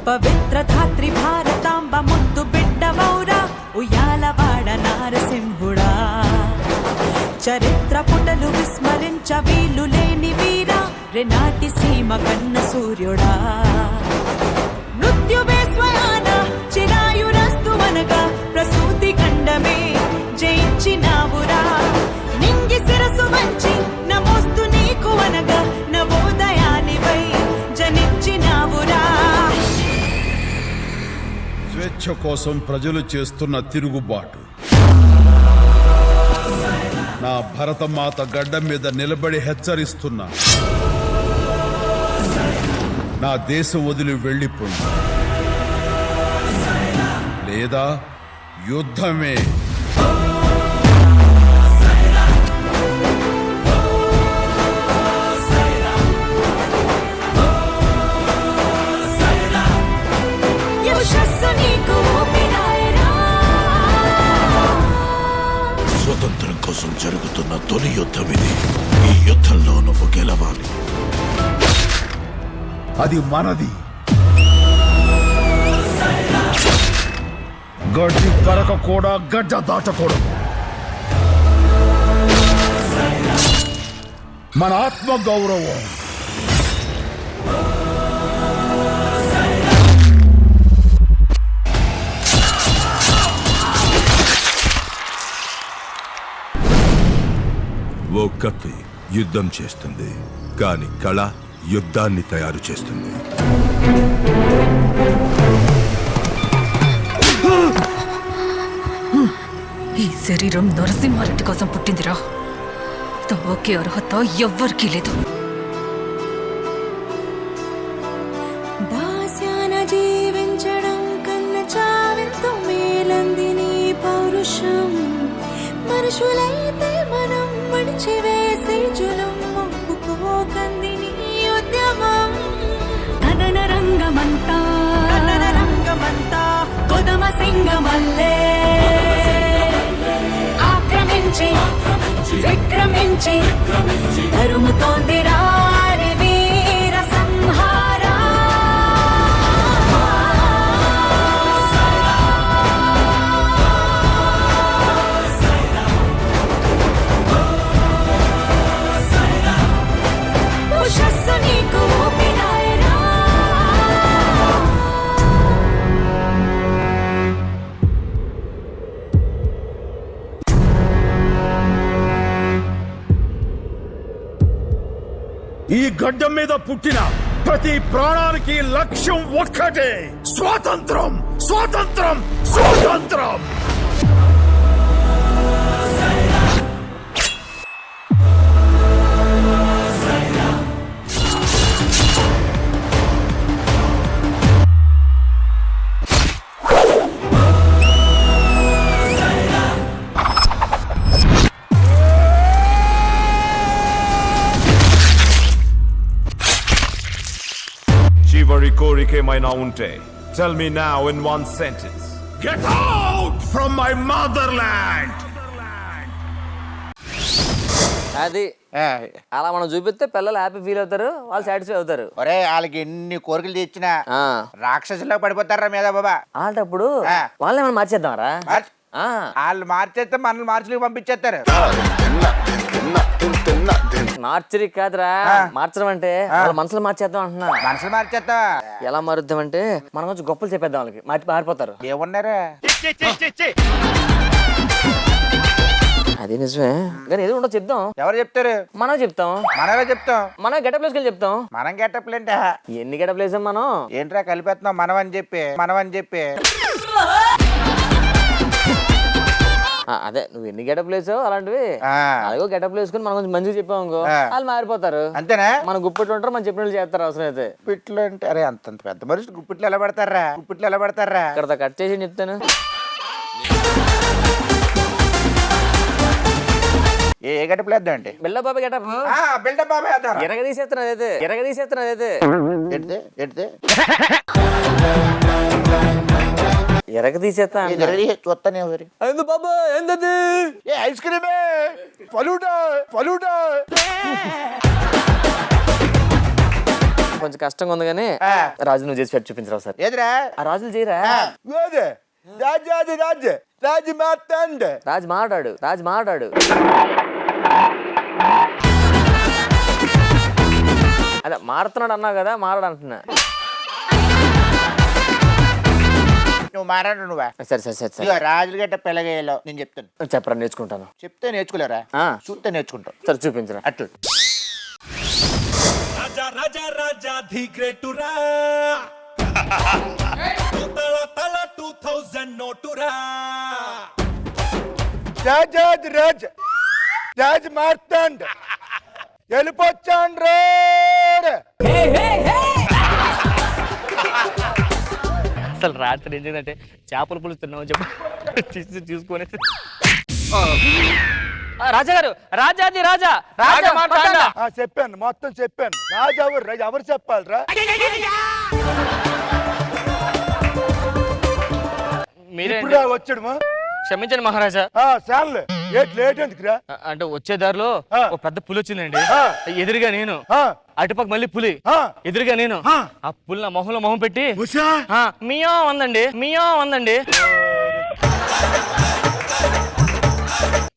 పవిత్ర ధాత్రి భారతాంబ ముద్దు బిడ్డవౌరా, ఉయ్యాలవాడ నారసింహుడా. చరిత్ర పుటలు విస్మరించ వీలు లేని వీరా, రెనాటి సీమ కన్న సూర్యుడా. మృత్యువే స్వయాన చిరాయురస్తువనగా, ప్రసూతి ఖండమే జయించినావురా. నింగి శిరసు వంచి నమోస్తు నీకు అనగా, నవోదయానివై జనించినావురా. స్వేచ్ఛ కోసం ప్రజలు చేస్తున్న తిరుగుబాటు. నా భరతమాత గడ్డ మీద నిలబడి హెచ్చరిస్తున్నా, నా దేశం వదిలి వెళ్ళిపోయి లేదా యుద్ధమే. స్వతంత్రం కోసం జరుగుతున్న తొలి యుద్ధం ఇది. ఈ యుద్ధంలో నువ్వు గెలవాలి. అది మనది. గడ్డి తరక కూడా గడ్డ దాటకూడదు. మన ఆత్మ గౌరవం. ఓ కత్తి యుద్ధం చేస్తుంది, కానీ కళ యుద్ధాన్ని తయారు చేస్తుంది. ఈ శరీరం నరసింహారెడ్డి కోసం పుట్టిందిరా. తోకే అర్హత ఎవ్వరికీ లేదు. దాస్యాన జీవించడం కన్న చావెంతో మేలంది నీ పౌరుషం. మనుషులైతే మనం మడిచివేసే జులం, ఒప్పుకోకంది నీ ఉద్యమం. కథన రంగమంతా కొదమ సింగమల్లే ఆక్రమించి విక్రమించి తరుముతోంది రారి వీర సంహారా. ఉషస్సు నీకు ఊపిరాయరా. ఈ గడ్డ మీద పుట్టిన ప్రతి ప్రాణానికి లక్ష్యం ఒక్కటే, స్వాతంత్రం, స్వాతంత్రం, స్వాతంత్రం. చివరి కోరికేమైనా ఉంటే tell me now in one sentence. Get out from my motherland. అది అలా మనం చూపిస్తే పిల్లలు హ్యాపీ ఫీల్ అవుతారు, వాళ్ళు సాటిస్ఫై అవుతారు. ఒరే వాళ్ళకి ఎన్ని కోరికలు తెచ్చినా రాక్షసుల్లో పడిపోతారా మీద బాబా. అలాంటప్పుడు వాళ్ళని మనం మార్చేద్దాంరా. వాళ్ళు మార్చేస్తే మనల్ని మార్చికి పంపించేస్తారు. మార్చరి కాదురా, మార్చడం అంటే వాళ్ళ మనసులు మార్చేద్దాం అంటున్నా. మనసులు మార్చేద్దా ఎలా మారుద్దాం అంటే మనం కొంచెం గొప్పలు చెప్పేద్దాం, వాళ్ళకి మారిపోతారు. ఏమన్నారా? అది నిజమే, కానీ ఏదో ఉండో చెప్దాం. ఎవరు చెప్తారు? మనం చెప్తాం. మనమే చెప్తాం. మనం గెటప్ ప్లేస్కి వెళ్ళి చెప్తాం. మనం గెటప్ ఏంటా? ఎన్ని గెటప్ ప్లేసాం మనం? ఏంట్రా కలిపేస్తున్నాం మనం అని చెప్పి. అదే నువ్వు ఎన్ని గెటప్ వేసావు అలాంటివి అలాగో గెటప్ వేసుకుని మనం కొంచెం మంచిగా చెప్పాం అనుకో, వాళ్ళు మారిపోతారు. అంతేనా? మన గుప్పిట్లు ఉంటారు, మనం చెప్పినట్లు చేస్తారు. అవసరం అయితే గుప్పిట్లు అంటే అరే అంత పెద్ద మనుషులు గుప్పిట్లు ఎలా పడతారా? ఇక్కడ కట్ చేసి చెప్తాను. ఏ గెటప్ లేద్దాం అంటే బిల్డప్ బాబా గెటప్. బిల్డప్ బాబా ఎరగదీసేస్తున్నది అయితే ఎరగదీసేస్తా చూస్తానే బాబా. ఏంటది? ఐస్ క్రీమే, ఫలూడా. కొంచెం కష్టంగా ఉంది కానీ రాజు నువ్వు చేసి పెట్టి చూపించరా సార్. ఏదిరా ఆ రాజులు చేయరా? రాజు మాట్లాడు. అదే మారుతున్నాడు అన్నావు కదా, మారాడు అంటున్నా. నువ్వు మారాడు నువ్వా? సరే రాజులు గట్ట పెళ్ళగేయాలో నేను చెప్తాను. చెప్పరా, నేర్చుకుంటాను. చెప్తే నేర్చుకోలేరా? చూస్తే నేర్చుకుంటాం. సరే చూపించరా. అట్లు రాజా రాజా రాజా ది గ్రేటురా తల 2000 నోటురా రాజ్ మార్తాండ్ వెళ్ళిపోచ్చాండ్. అసలు రాత్రి ఏం చేయాలంటే చేపల పులుసు తిన్నామని చెప్పి చూసుకొని రాజాగారు రాజాది రాజా చెప్పాను, మొత్తం చెప్పాను. రాజు ఎవరు చెప్పాలరా? మీరే వచ్చాడు. క్షమించండి మహారాజా. లేట్ ఎందుకురా? అంటే వచ్చే దారిలో ఒక పెద్ద పులి వచ్చిందండి. ఎదురుగా నేను, అటుపక్క మళ్ళీ పులి, ఎదురుగా నేను. ఆ పులి నా మొహంలో మొహం పెట్టి మియో వందండి.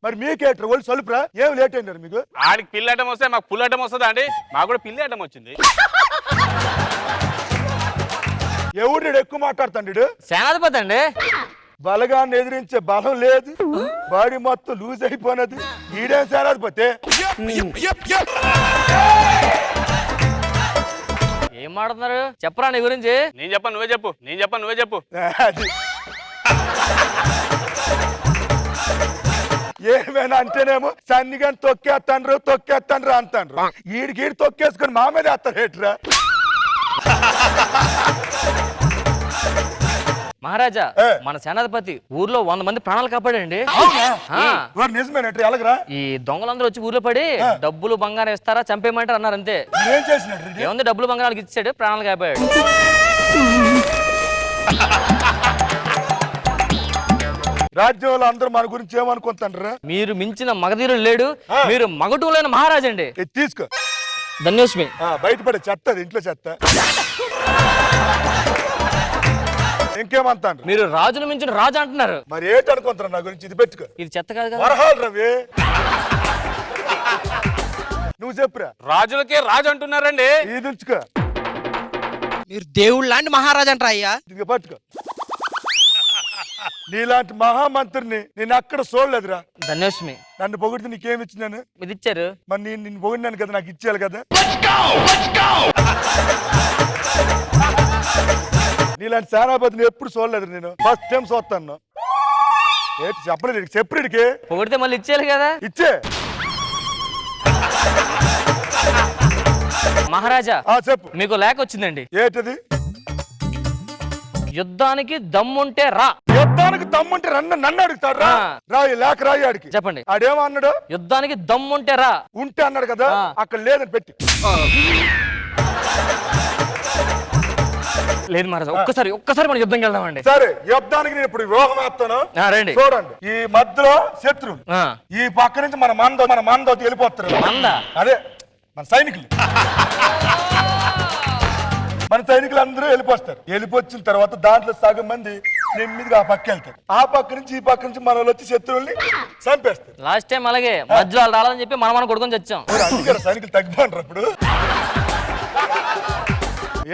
మరి మీకేట్రా వాళ్ళు సలుపురా? ఏం లేట్ అయినారు మీకు? ఆడికి పిల్లటం వస్తే మాకు పుల్లటం వస్తుందా అండి? మాకు కూడా పిల్లి అడ్డం వచ్చింది. ఎవడు ఎక్కువ మాట్లాడుతాడు? సేనాధిపతి అండి. బలగాన్ని ఎదిరించే బలం లేదు, బాడీ మొత్తం లూజ్ అయిపోయినది. ఈడేం సేనాధిపతి? ఏం మాట్లాడుతున్నారు? చెప్పరా నీ గురించి. నేను చెప్పను నువ్వే చెప్పు. ఏమైనా అంటేనేమో సన్నిగాని తొక్కేస్తాండ్రు అంటాండ్రు. ఈడికి తొక్కేసుకొని మా మీద వేస్తారేట్రా? మహారాజా, మన సేనాధిపతి ఊర్లో 100 మంది ప్రాణాలు కాపాడండి. నిజమేనట్టు ఎలాగరా? ఈ దొంగలందరూ వచ్చి ఊర్లో పడి డబ్బులు బంగారం ఇస్తారా చంపేయమంటారు అన్నారు. అంతే. ఏం చేసినట్టు? ఏముంది, డబ్బులు బంగారాలకు ఇచ్చాడు, ప్రాణాలు కాపాడాడు. రాజ్యంలో అందరూ మన గురించి ఏమనుకుంటారా? మీరు మించిన మగధీరుడు లేడు, మీరు మగటూలైన మహారాజు అండి. తీసుకో. ధన్యోస్మి. బయటపడే చెత్త, ఇంట్లో చెత్త. ఇంకేమంటారు? మీరు రాజును మించిన రాజు అంటున్నారు. మరి ఏంటనుకుంటారు నా గురించి? ఇది పెట్టుకో. ఇది చెత్త కాదు కదా. వరహాలు రవి, నువ్వు చెప్పురా. రాజులకే రాజు అంటున్నారండి. ఇది ఉంచుకో. మీరు దేవుడు లాంటి మహారాజు అంటారా? అయ్యా ఇది పట్టుకో. నీలాంటి మహామంత్రిని నేను అక్కడ చూడలేదురా. ధన్యోష్మి నన్ను పొగిడితే నీకేమి ఇచ్చినాను? ఇది ఇచ్చారు. మరి నేను నిన్ను పొగిడినాను కదా, నాకు ఇచ్చేయాలి కదా. నీలాంటి సేనాపతిని ఎప్పుడు చూడలేదు నేను, ఫస్ట్ టైం చూస్తాను. ఏంటి చెప్పలేదు, చెప్పడికి పొగిడితే మళ్ళీ ఇచ్చేయాలి కదా. ఇచ్చే మహారాజా చెప్పు. మీకు లేఖ వచ్చిందండి. ఏంటది? యుద్ధానికి దమ్ముంటే రా. యుద్ధానికి దమ్ముంటే నన్ను అడుగుతాడు. రాయి లేక రాయి ఆడికి చెప్పండి. ఆడేమో అన్నాడు? యుద్ధానికి దమ్ముంటే రా. ఉంటే అన్నాడు కదా, అక్కడ లేదని పెట్టి. లేదు మహారాజా, ఒక్కసారి మనం యుద్ధంకి వెళ్దామండి. సరే, యుద్ధానికి నేను ఇప్పుడు వ్యూహం వేస్తాను. రండి. చూడండి, ఈ మధ్యలో శత్రువు, ఈ పక్క నుంచి మన మంద వెళ్ళిపోతారు. అదే మన సైనికులు. మన సైనికులు అందరూ వెళ్ళిపోస్తారు. వెళ్ళిపోచ్చిన తర్వాత దాంట్లో సగం మంది నెమ్మదిగా ఆ పక్క వెళ్తారు. ఆ పక్క నుంచి ఈ పక్క నుంచి మన వాళ్ళు వచ్చి శత్రువుల్ని చంపేస్తారు. లాస్ట్ టైం అలాగే మధ్యలో వాళ్ళు రాలని చెప్పి మనం కొడుకొని చచ్చాం. అందుకే సైనికులు తగ్గిపోంటారు. అప్పుడు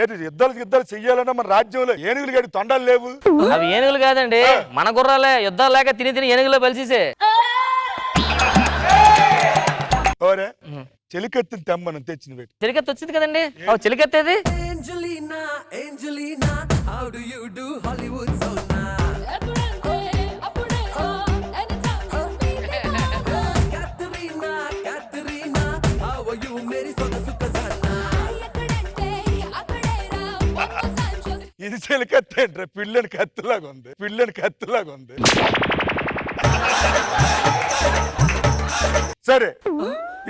ఏది యుద్ధాలు చెయ్యాలన్నా మన రాజ్యంలో ఏనుగులు గడి తొండాలు లేవు. అవి ఏనుగులు కాదండి, మన గుర్రాలే. యుద్ధాలు లేక తిని ఏనుగులో బలిసేసే. ఓరే చెలికత్తిని తెమ్మను తెచ్చిన పెట్టి. చెలికత్తి వచ్చింది కదండి. చెలికత్తేది ఇది చెలికత్తి అంటే పిల్లని కత్తిలాగా ఉంది. సరే,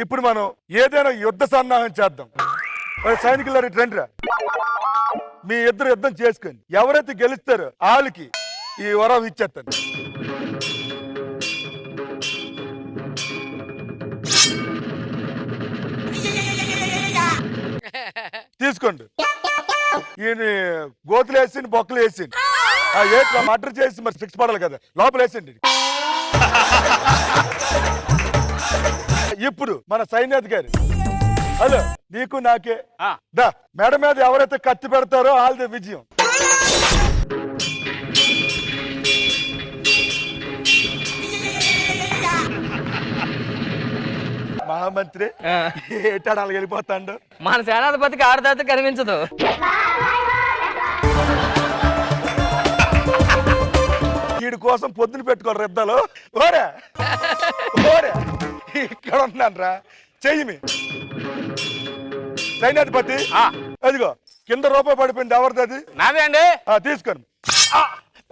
ఇప్పుడు మనం ఏదైనా యుద్ధ సన్నాహం చేద్దాం. సైనికులు రండిరా, మీ ఇద్దరు యుద్ధం చేసుకొని ఎవరైతే గెలుస్తారో వాళ్ళకి ఈ వరం ఇచ్చేస్తాను. తీసుకోండి. ఈయన గోతులు వేసి బొక్కలు వేసి మర్డర్ చేసి మరి శిక్ష పడాలి కదా, లోపల వేసిండి. ఇప్పుడు మన సైన్యాధికారి, హలో నీకు నాకే దా మేడ మీద ఎవరైతే కత్తి పెడతారో వాళ్ళది విజయం. మహామంత్రి ఏటాడు అలాగ వెళ్ళిపోతాడు. మన సేనాధిపతికి ఆడదాత కనిపించదు. వీడి కోసం పొద్దున పెట్టుకోరు యుద్ధాలు. ఓరే ఇక్కడ ఉన్నాను రా, చెయ్యి సైన్యాధిపతి. అదిగో కింద రూపాయి పడిపోయింది, ఎవరిది అది? నాదే అండి. తీసుకోండి.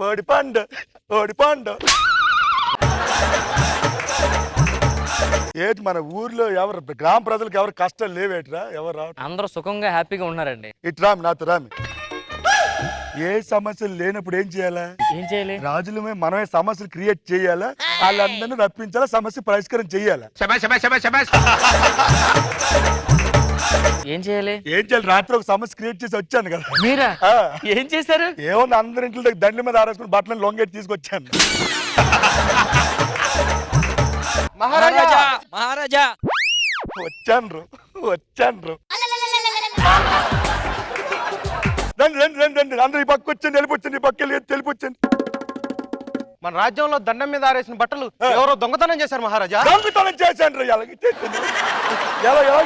ఓడిపాండు. ఏంటి మన ఊర్లో ఎవరు గ్రామ ప్రజలకు ఎవరు కష్టాలు లేవేట్రా? ఎవరు రావట్లేదు, అందరూ సుఖంగా హ్యాపీగా ఉన్నారండి. ఇటు రామి, నాతో రామి. ఏ సమస్యలు లేనప్పుడు ఏం చేయాలా? రాజులమే మనమే సమస్యలు క్రియేట్ చేయాలా, వాళ్ళందరినీ రప్పించాలా, సమస్య పరిష్కారం చేయాలా. ఏం చేయాలి? రాత్రి ఒక సమస్య క్రియేట్ చేసి వచ్చాను కదా. మీరా? ఏం చేశారు? ఏమన్నా అందరి ఇంట్లో దండ్ల మీద ఆరేసుకుని బట్టలను లొంగెట్టి తీసుకొచ్చాను. మహారాజా వచ్చాను. రండి అందరూ ఈ పక్క వచ్చండి, వెళ్ళిపోచ్చండి, ఈ పక్క వెళ్ళిపోచ్చండి. మన రాజ్యంలో దండం మీద ఆరేసిన బట్టలు ఎవరో దొంగతనం చేశారు మహారాజా. దొంగతనం చేశాను ఎలా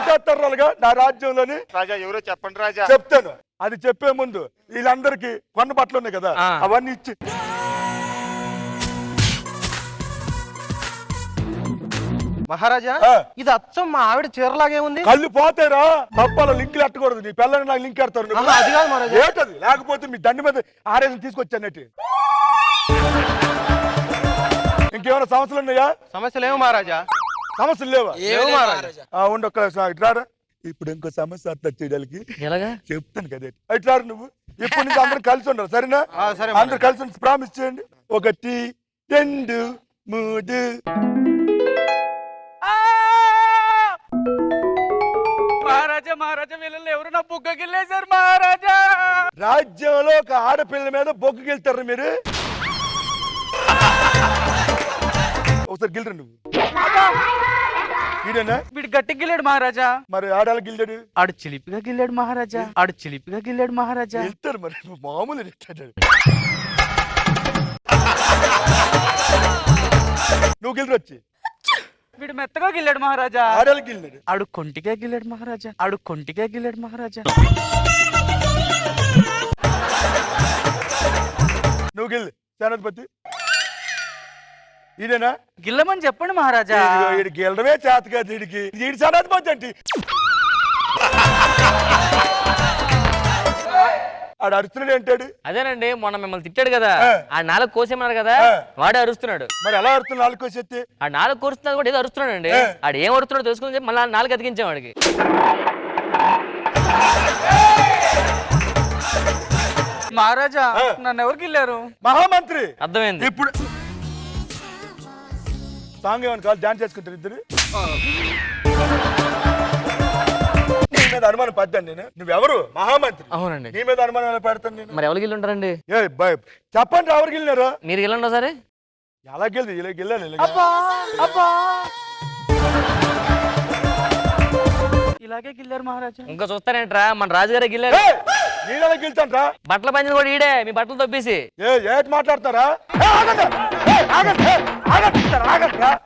చేస్తారు అలాగా నా రాజ్యంలోని? రాజా ఎవరో చెప్పండి రాజా. చెప్తాను. అది చెప్పే ముందు వీళ్ళందరికి కొన్న బట్టలు ఉన్నాయి కదా, అవన్నీ ఇచ్చి. మహారాజా ఇది అచ్చం మా ఆవిడ చీరలాగే ఉంది. కళ్ళు పోతారా? తప్పాల లింకులు ఎట్టకూడదు. నీ పిల్లల్ని నాకు లింక్ ఎడతారు. అది కాదు మహారాజా. ఏంటది? లేకపోతే మీ దండి మీద ఆరేసి తీసుకొచ్చానట్టు. ఇంకేమైనా సమస్యలు ఉన్నాయా? సమస్యలు ఏమో మహారాజా. సమస్యలు లేవా? ఉండు ఒక్క ఇట్లారా. ఇప్పుడు ఇంకో సమస్య అర్థం చేయడానికి చెప్తాను కదా. ఇట్లారు నువ్వు ఇప్పుడు నుంచి అందరూ కలిసి ఉండరు, సరేనా? అందరూ కలిసి ప్రామిస్ చేయండి. 1 2 3. మహారాజా వీళ్ళని ఎవరు నా బొగ్గకిల్లేశారు మహారాజా. రాజ్యంలో ఒక ఆడపిల్ల మీద బొగ్గకిళ్తారు మీరు. ఒకసారి గిల్లు నువ్వు. వీడు గట్టి గిల్లాడు మహారాజా. మరి ఆడాలి గిల్లాడు? ఆడు చిలిపిగా గిల్లాడు మహారాజా. వెళ్తారు మరి మామూలు. నువ్వు గిల్లి వచ్చి వీడు మెత్తగా గిల్లాడు మహారాజా. ఆడలు గిల్లాడు. ఆడు కొంటిగా గిల్లాడు మహారాజా. ఆడు కొంటిగా గిల్లాడు మహారాజా. నువ్వు గిల్లి సేనాధిపతి. ఈయనేనా గిల్లమని చెప్పండి మహారాజా. వీడికి గిల్లడమే చేత కాదు వీడికి. వీడి సేనాధిపతి అంటే ఆడు అరుస్తున్నాడు అంటాడు. అదేనండి మొన్న మిమ్మల్ని తిట్టాడు కదా, ఆ నాలుగు కోసేమన్నారు కదా, వాడే అరుస్తున్నాడు. మరి ఎలా అరుతున్నాడు? నాలుగు కోసేస్తే ఆ నాలుగు కోరుస్తున్నా కూడా ఏదో అరుస్తున్నాడు అండి. ఆడు ఏం అరుస్తున్నాడో తెలుసుకుని చెప్పి మళ్ళీ నాలుగు అతికించాం వాడికి. మహారాజా నన్ను ఎవరికి వెళ్ళారు? మహామంత్రి. అర్థమైంది ఇప్పుడు. సాంగ్ ఏమని కాదు, డాన్స్ చేసుకుంటారు ఇద్దరు. నీ మీద అనుమానం పడ్డాను నేను. నువ్వెవరు? మహామంత్రి. అవునండి. నీ మీద అనుమానం పెడతాను నేను. మరి ఎవరికి ఉంటారండి? చెప్పండి ఎవరికి వెళ్ళినారు? మీరు వెళ్ళండి సరే. ఎలా గెలిది? ఇలా గెలాలి. ఇలాగే గిల్లారు మహారాజా. ఇంకా చూస్తారేంట్రా, మన రాజుగారే గిల్లారు. నేను ఎలా గెలుతాంట్రా? బట్టల పంచింది కూడా ఈడే, మీ బట్టలు తొప్పేసి. ఏటి మాట్లాడతారా?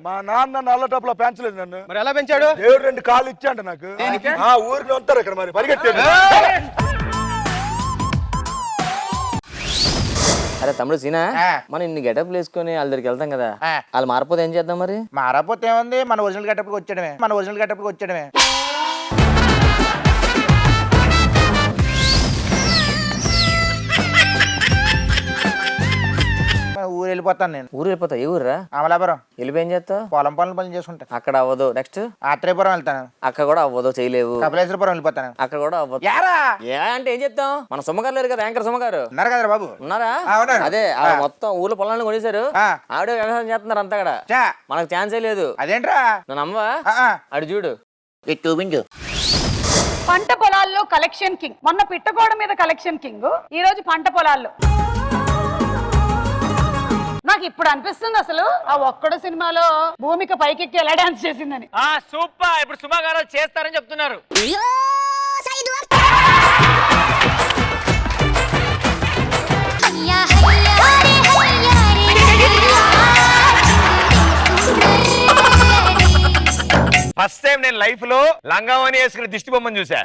మా నాన్న నల్ల టప్పులో పెంచలేదు నన్ను. మరి ఎలా పెంచాడు? దేవుడు 2 కాళ్ళు ఇచ్చాడు నాకు. ఊరిని ఉంటారు ఇక్కడ మరి పరిగెట్టేది. అరే తమ్ముడు సీనా, మనం ఇన్ని గెటప్లు వేసుకొని వాళ్ళ దగ్గరికి వెళ్తాం కదా, వాళ్ళు మారిపోతే ఏం చేద్దాం మరి? మారపోతే ఏముంది, మన ఒరిజినల్ గెటప్కి వచ్చాడమే. ఊరు వెళ్ళిపోతాను నేను. ఊరు వెళ్ళిపోతా? ఏ ఊర్రా? అమలాపురం. వెళ్ళిపోయి ఏం చేస్తావు? పొలం పనులు చేసుకుంటా. అక్కడ అవ్వదు. నెక్స్ట్ ఆత్రేయపురం వెళ్తాను. అక్కడ కూడా అవ్వదు, చేయలేవు. కపిలేశ్వరపురం వెళ్ళిపోతాను. అక్కడ కూడా అవ్వదు. యారా ఏ అంటే ఏం చెప్తాం? మన సుమ్మగారు లేరు కదా, యాంకర్ సుమ్మగారు ఉన్నారు కదా బాబు. ఉన్నారా? అదే మొత్తం ఊర్లో పొలాలను కొనేశారు, ఆవిడ వ్యవసాయం చేస్తున్నారు అంతా కూడా. మనకు ఛాన్సే లేదు. అదేంట్రా? నన్ను నమ్మవా? అడు చూడు. పంట పొలాల్లో కలెక్షన్ కింగ్. మొన్న పిట్టగోడ మీద కలెక్షన్ కింగ్, ఈ రోజు పంట పొలాల్లో. నాకు ఇప్పుడు అనిపిస్తుంది అసలు ఆ ఒక్కడు సినిమాలో భూమిక పైకెక్కి ఎలా డాన్స్ చేసిందని. సూపర్. ఇప్పుడు సుమా గారు చేస్తారని చెప్తున్నారు. ఫస్ట్ టైం నేను లైఫ్ లో లంగావని వేసుకుని దిష్టి బొమ్మను చూసా.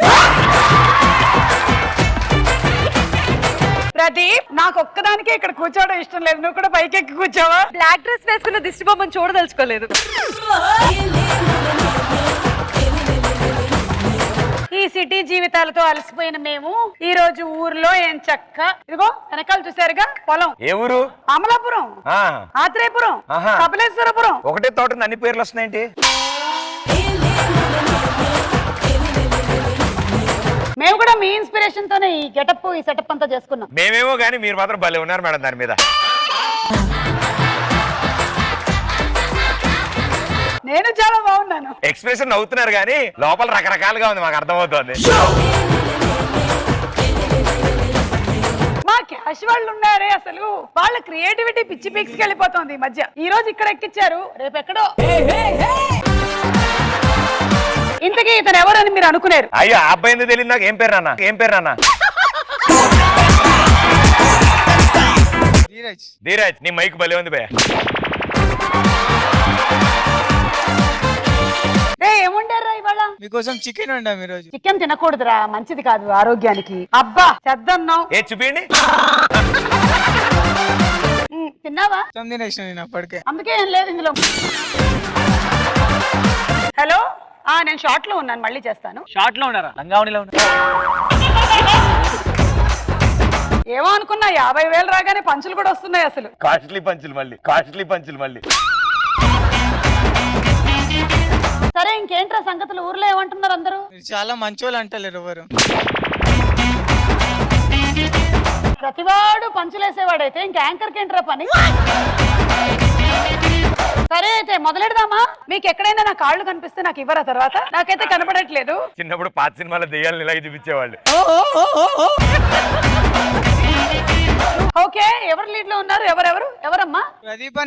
ప్రదీప్, నాకు ఒక్కదానికే ఇక్కడ కూర్చోవడం ఇష్టం లేదు, నువ్వు కూడా పైకెక్కి కూర్చోవా? బ్లాక్ డ్రెస్ వేసుకున్న దిష్టి బొమ్మను చూడదలుచుకోలేదు. ఈ సిటీ జీవితాలతో అలసిపోయిన మేము ఈ రోజు ఊర్లో ఏం చక్క, ఇదిగో వెనకాల చూసారుగా పొలం. ఏ ఊరు? అమలాపురం, ఆత్రేయపురం, కపిలేశ్వరపురం. ఒకటే తోట అన్ని పేర్లు వస్తున్నాయండి. మేము కూడా మీ ఇన్స్పిరేషన్ తోనే ఈ గెటప్ ఈ సెటప్ అంతా చేసుకున్నాం. మేమేమో కానీ మీరు మాత్రం భలే ఉన్నారు మేడం దాని మీద. నేను చాలా బాగున్నాను. ఎక్స్ప్రెషన్ నవ్వుతున్నారు కానీ లోపల రకరకాలుగా ఉంది, మాకు అర్థమవుతుంది. మా క్యాష్ వాళ్ళు ఉన్నారే అసలు, వాళ్ళ క్రియేటివిటీ పిచ్చి పీక్స్కి వెళ్ళిపోతుంది ఈ మధ్య. ఈ రోజు ఇక్కడ ఎక్కిచ్చారు, రేపు ఎక్కడో. ఇంతకీ ఇతను ఎవరని మీరు అనుకున్నారు? అయ్యో ఆ అబ్బాయి ఎందుకు తెలియదు నాకు. ఏం పేరు నాన్న? ధీరజ్. నీ మైక్ భలే ఉంది బే. ఏముండారా ఇవాళ? మీకోసం చికెన్ వండాం ఈరోజు. చికెన్ తినకూడదురా, మంచిది కాదు ఆరోగ్యానికి. అబ్బా చెద్దన్నావు. ఏ చూపించండి. తిన్నావా? తినేసిన నేను అప్పటికే. అందుకే ఏం లేదు ఇందులో. హలో, నేను షార్ట్ లో ఉన్నాను, మళ్ళీ చేస్తాను. షార్ట్ లో ఉన్నారా? లంగావణిలో ఉన్నారా? ఏమో అనుకున్నా, 50,000 రాగానే పంచులు కూడా వస్తున్నాయి అసలు. కాస్ట్లీ పంచులు మళ్ళీ. సరే ఇంకేంట్రా సంగతులు? ఊర్లో ఏమంటున్నారు అందరూ? చాలా మంచోళ్ళు అంటలేరు ఎవరు. ప్రతివాడు పంచులేసేవాడైతే ఇంక యాంకర్కి ఏంట్రా పని? సరే అయితే మొదలెడదామా? మీకు ఎక్కడైనా నా కాళ్ళు కనిపిస్తే నాకు ఇవ్వరా తర్వాత? నాకైతే కనపడట్లేదు. చిన్నప్పుడు పాత సినిమాలో దెయ్యాలను ఇలాగే చూపించేవాళ్ళు. ఓకే, ఎవరు లీడ్ లో ఉన్నారు? ఎవరమ్మా? ప్రదీప్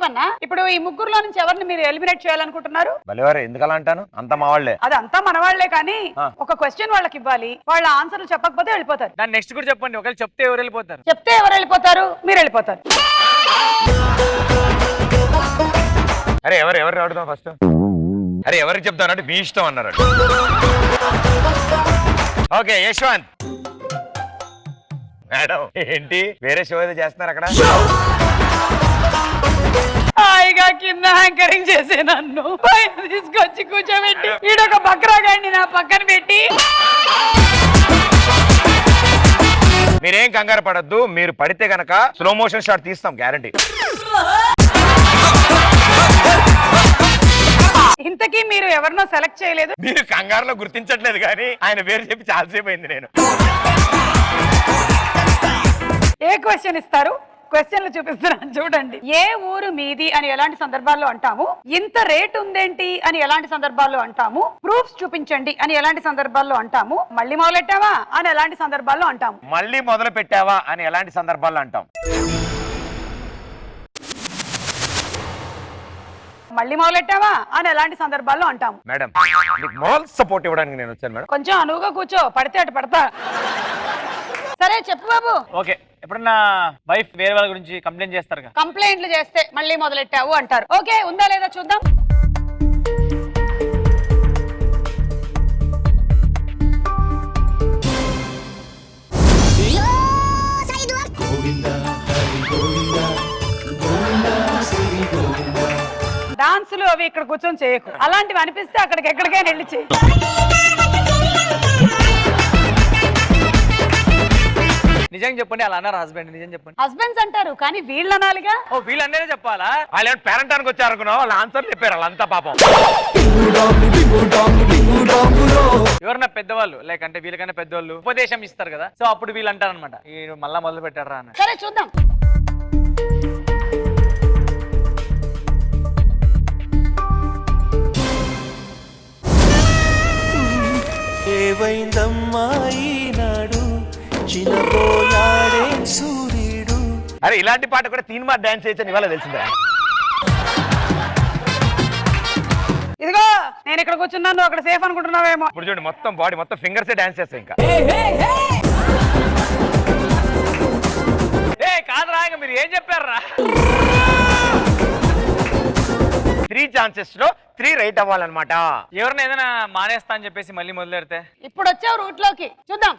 అన్న. ఇప్పుడు ఈ ముగ్గురులో నుంచి ఎవరిని మీరు ఎలిమినేట్ చేయాలనుకుంటున్నారు? భలేవారు, ఎందుకలా అంటాను? అంతా మా వాళ్ళే. అదంతా మన వాళ్లే, కానీ ఒక క్వశ్చన్ వాళ్ళకి ఇవ్వాలి, వాళ్ళ ఆన్సర్లు చెప్పకపోతే వెళ్ళిపోతారు. దాన్ని నెక్స్ట్ కూడా చెప్పండి. ఒకవేళ చెప్తే ఎవరు వెళ్ళిపోతారు? మీరు వెళ్ళిపోతారు. అరే ఎవరు అడుగుదాం ఫస్ట్? అరే ఎవరికి చెప్తానంటే మీ ఇష్టం అన్నారు. ఓకే యశ్వంత్ మేడం, ఏంటి వేరే షో ఏదో చేస్తున్నారు అక్కడ? హాయిగా కింద యాంకరింగ్ చేసే నన్ను పైన తీసుకొచ్చి కూర్చోబెట్టి ఈడొక బక్రాగాడిని నా పక్కన పెట్టి. మీరేం కంగారు పడద్దు, మీరు పడితే గనక స్లో మోషన్ షాట్ తీస్తాం గ్యారంటీ. ఇంతకీ మీరు ఎవరినో సెలెక్ట్ చేయలేదు? మీరు కంగారులో గుర్తించట్లేదు కానీ ఆయన పేరు చెప్పి చాలాసేపు అయింది. నేను ఏ క్వశ్చన్ ఇస్తారు? క్వశ్చన్లు చూపిస్తున్నాను చూడండి. ఏ ఊరు మీది అని ఎలాంటి సందర్భాల్లో అంటాము? ఇంత రేట్ ఉందేంటి అని ఎలాంటి సందర్భాల్లో అంటాము? ప్రూఫ్స్ చూపించండి అని ఎలాంటి సందర్భాల్లో అంటాము? మళ్ళీ మొదలెట్టావా అని ఎలాంటి సందర్భాల్లో అంటాము? మళ్ళీ మొదలు పెట్టావా అని ఎలాంటి సందర్భాల్లో అంటాం? మళ్ళీ మొదలెట్టావా అని ఎలాంటి సందర్భాల్లో అంటాము? మేడం మీకు మోరల్ సపోర్ట్ ఇవ్వడానికి నేను వచ్చాను మేడం. కొంచెం అనువుగా కూర్చో, పడితే అటు పడతా. సరే చెప్పు బాబు. ఓకే, ఎప్పుడన్నా వైఫ్ వేరే వాళ్ళ గురించి కంప్లైంట్ చేస్తారు? కంప్లైంట్లు చేస్తే మళ్ళీ మొదలెట్టావు అంటారు. ఓకే, ఉందా లేదా చూద్దాం. డాన్సులు అవి ఇక్కడ కూర్చొని చేయకు. అలాంటివి అనిపిస్తే అక్కడికి ఎక్కడికైనా వెళ్ళి చేయి. నిజంగా చెప్పండి, అలా అన్నారు హస్బెండ్. నిజం చెప్పండి. హస్బెండ్స్ అంటారు కానీ వీళ్ళు అనాలిగా. ఓ వీళ్ళందరే చెప్పాలా? వాళ్ళు ఏమైనా పేరెంటానికి వచ్చారు అనుకున్నావు, వాళ్ళ ఆన్సర్ చెప్పారు వాళ్ళంతా పాపం. ఎవరన్నా పెద్దవాళ్ళు లైక్ అంటే వీళ్ళకన్నా పెద్దవాళ్ళు ఉపదేశం ఇస్తారు కదా, సో అప్పుడు వీళ్ళు అంటారు అనమాట మళ్ళా మొదలు పెట్టారా అని. సరే చూద్దాం. ఏవైందమ్మాయినాడు చిన్నపోయాడే సూర్యుడు. అరే ఇలాంటి పాట కూడా తీన్మా డాన్స్ చేయొచ్చని ఇవాళ తెలిసిందా? ఇదిగో నేను ఇక్కడ కూర్చున్నాను, అక్కడ సేఫ్ అనుకుంటున్నావేమో. ఇప్పుడు చూడండి మొత్తం బాడీ మొత్తం ఫింగర్సే డాన్స్ చేస్తాయి. ఇంకా కాదురా, ఇంకా మీరు ఏం చెప్పారా? 3 ఛాన్సెస్ లో 3 రైట్ అవ్వాలన్నమాట. ఎవరిని ఏదైనా మానేస్తా అని చెప్పేసి మళ్ళీ మొదలు పెడితే ఇప్పుడు వచ్చావు రూట్ లోకి, చూద్దాం.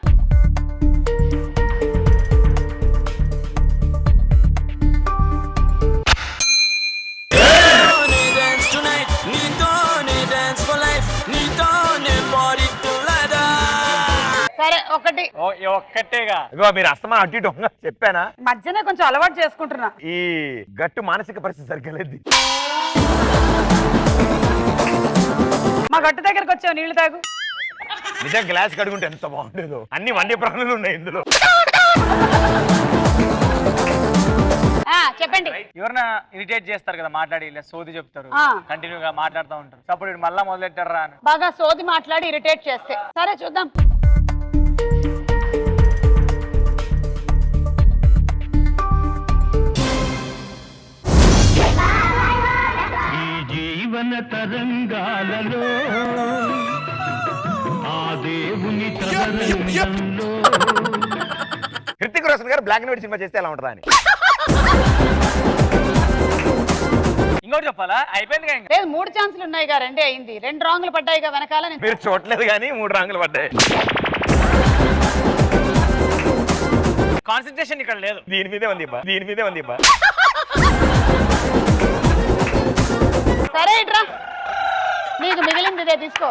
సరే ఒకటి ఒక్కటేగా. ఇగో మీరు అస్తమా అటు ఇటు చెప్పానా? మధ్యనే కొంచెం అలవాటు చేసుకుంటున్నా. ఈ గట్టు మానసిక పరిస్థితి సరిగ్గా లేదు. మా గట్టు దగ్గరకు వచ్చావు, నీళ్లు తాగు. నిజం గ్లాస్ కడుగుంటే ఎంత బాగుండేదో. అన్ని వన్య ప్రాణులు ఉన్నాయి ఇందులో. చెప్పండి. ఎవరన్నా ఇరిటేట్ చేస్తారు కదా, మాట్లాడి ఇలా సోది చెప్తారు, కంటిన్యూగా మాట్లాడుతూ ఉంటారు. అప్పుడు మళ్ళా మొదలెట్టారా అని బాగా సోది మాట్లాడి ఇరిటేట్ చేస్తే. సరే చూద్దాం. ఈ జీవన తరంగాలలో ఆ దేవుని తరంగంలో. హృతిక్ రోషన్ గారు బ్లాక్ అండ్ వైట్ సినిమా చేస్తే ఎలా ఉంటుందా అని. ఇంకోటి చెప్పాలా? అయిపోయింది కదా. లేదు 3 ఛాన్సులు ఉన్నాయిగా, 2 అయింది. 2 రాంగులు పడ్డాయిగా వెనకాల. మీరు చూడలేదు కానీ 3 రాంగులు పడ్డాయి. కాన్సన్ట్రేషన్ ఇక్కడ లేదు. దీని మీదే ఉంది బా, దీని మీదే ఉంది బా. సరే ఇట్రా, నీకు మిగిలింది ఇదే తీసుకో.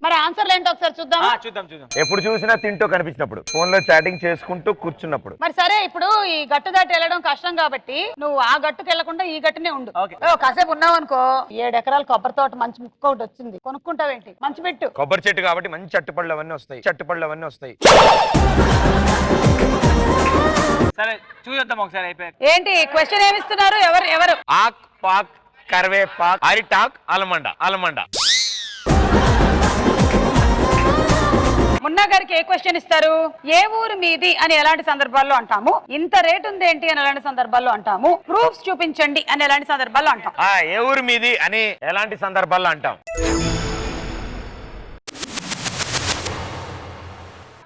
మరి ఆన్సర్లు ఏంటో ఒకసారి చూద్దాం. ఎప్పుడు చూసినా తింటూ కనిపించినప్పుడు, ఫోన్ లో చాటింగ్ చేసుకుంటూ కూర్చున్నప్పుడు. మరి సరే, ఇప్పుడు ఈ గట్టు దాటి వెళ్ళడం కష్టం కాబట్టి నువ్వు ఆ గట్టుకు వెళ్లకుండా ఈ గట్టునే ఉండు. కాసేపు ఉన్నావు అనుకో, 7 ఎకరాల కొబ్బరి తోట మంచి ముక్క ఒకటి వచ్చింది, కొనుక్కుంటావేంటి? మంచి పెట్టు. కొబ్బరి చెట్టు కాబట్టి మంచి చట్టుపళ్ళు అవన్నీ వస్తాయి, చట్టుపళ్ళు అవన్నీ వస్తాయి. సరే చూద్దాం ఒకసారి. అయిపోయాక ఏంటి క్వశ్చన్ ఏమిస్తున్నారు? ఎవరు? ఆక్ పాక్ కరివేపాక్ అరిటాక్ అలమండ అలమండ. మున్నా గారికి ఏ క్వశ్చన్ ఇస్తారు? ఏ ఊరు మీది అని ఎలాంటి సందర్భాల్లో అంటాము? ఇంత రేట్ ఉంది ఏంటి అని ఎలాంటి సందర్భాల్లో అంటాము? ప్రూఫ్స్ చూపించండి అని ఎలాంటి సందర్భాల్లో అంటాం? ఏ ఊరు మీది అని ఎలాంటి సందర్భాల్లో అంటాం?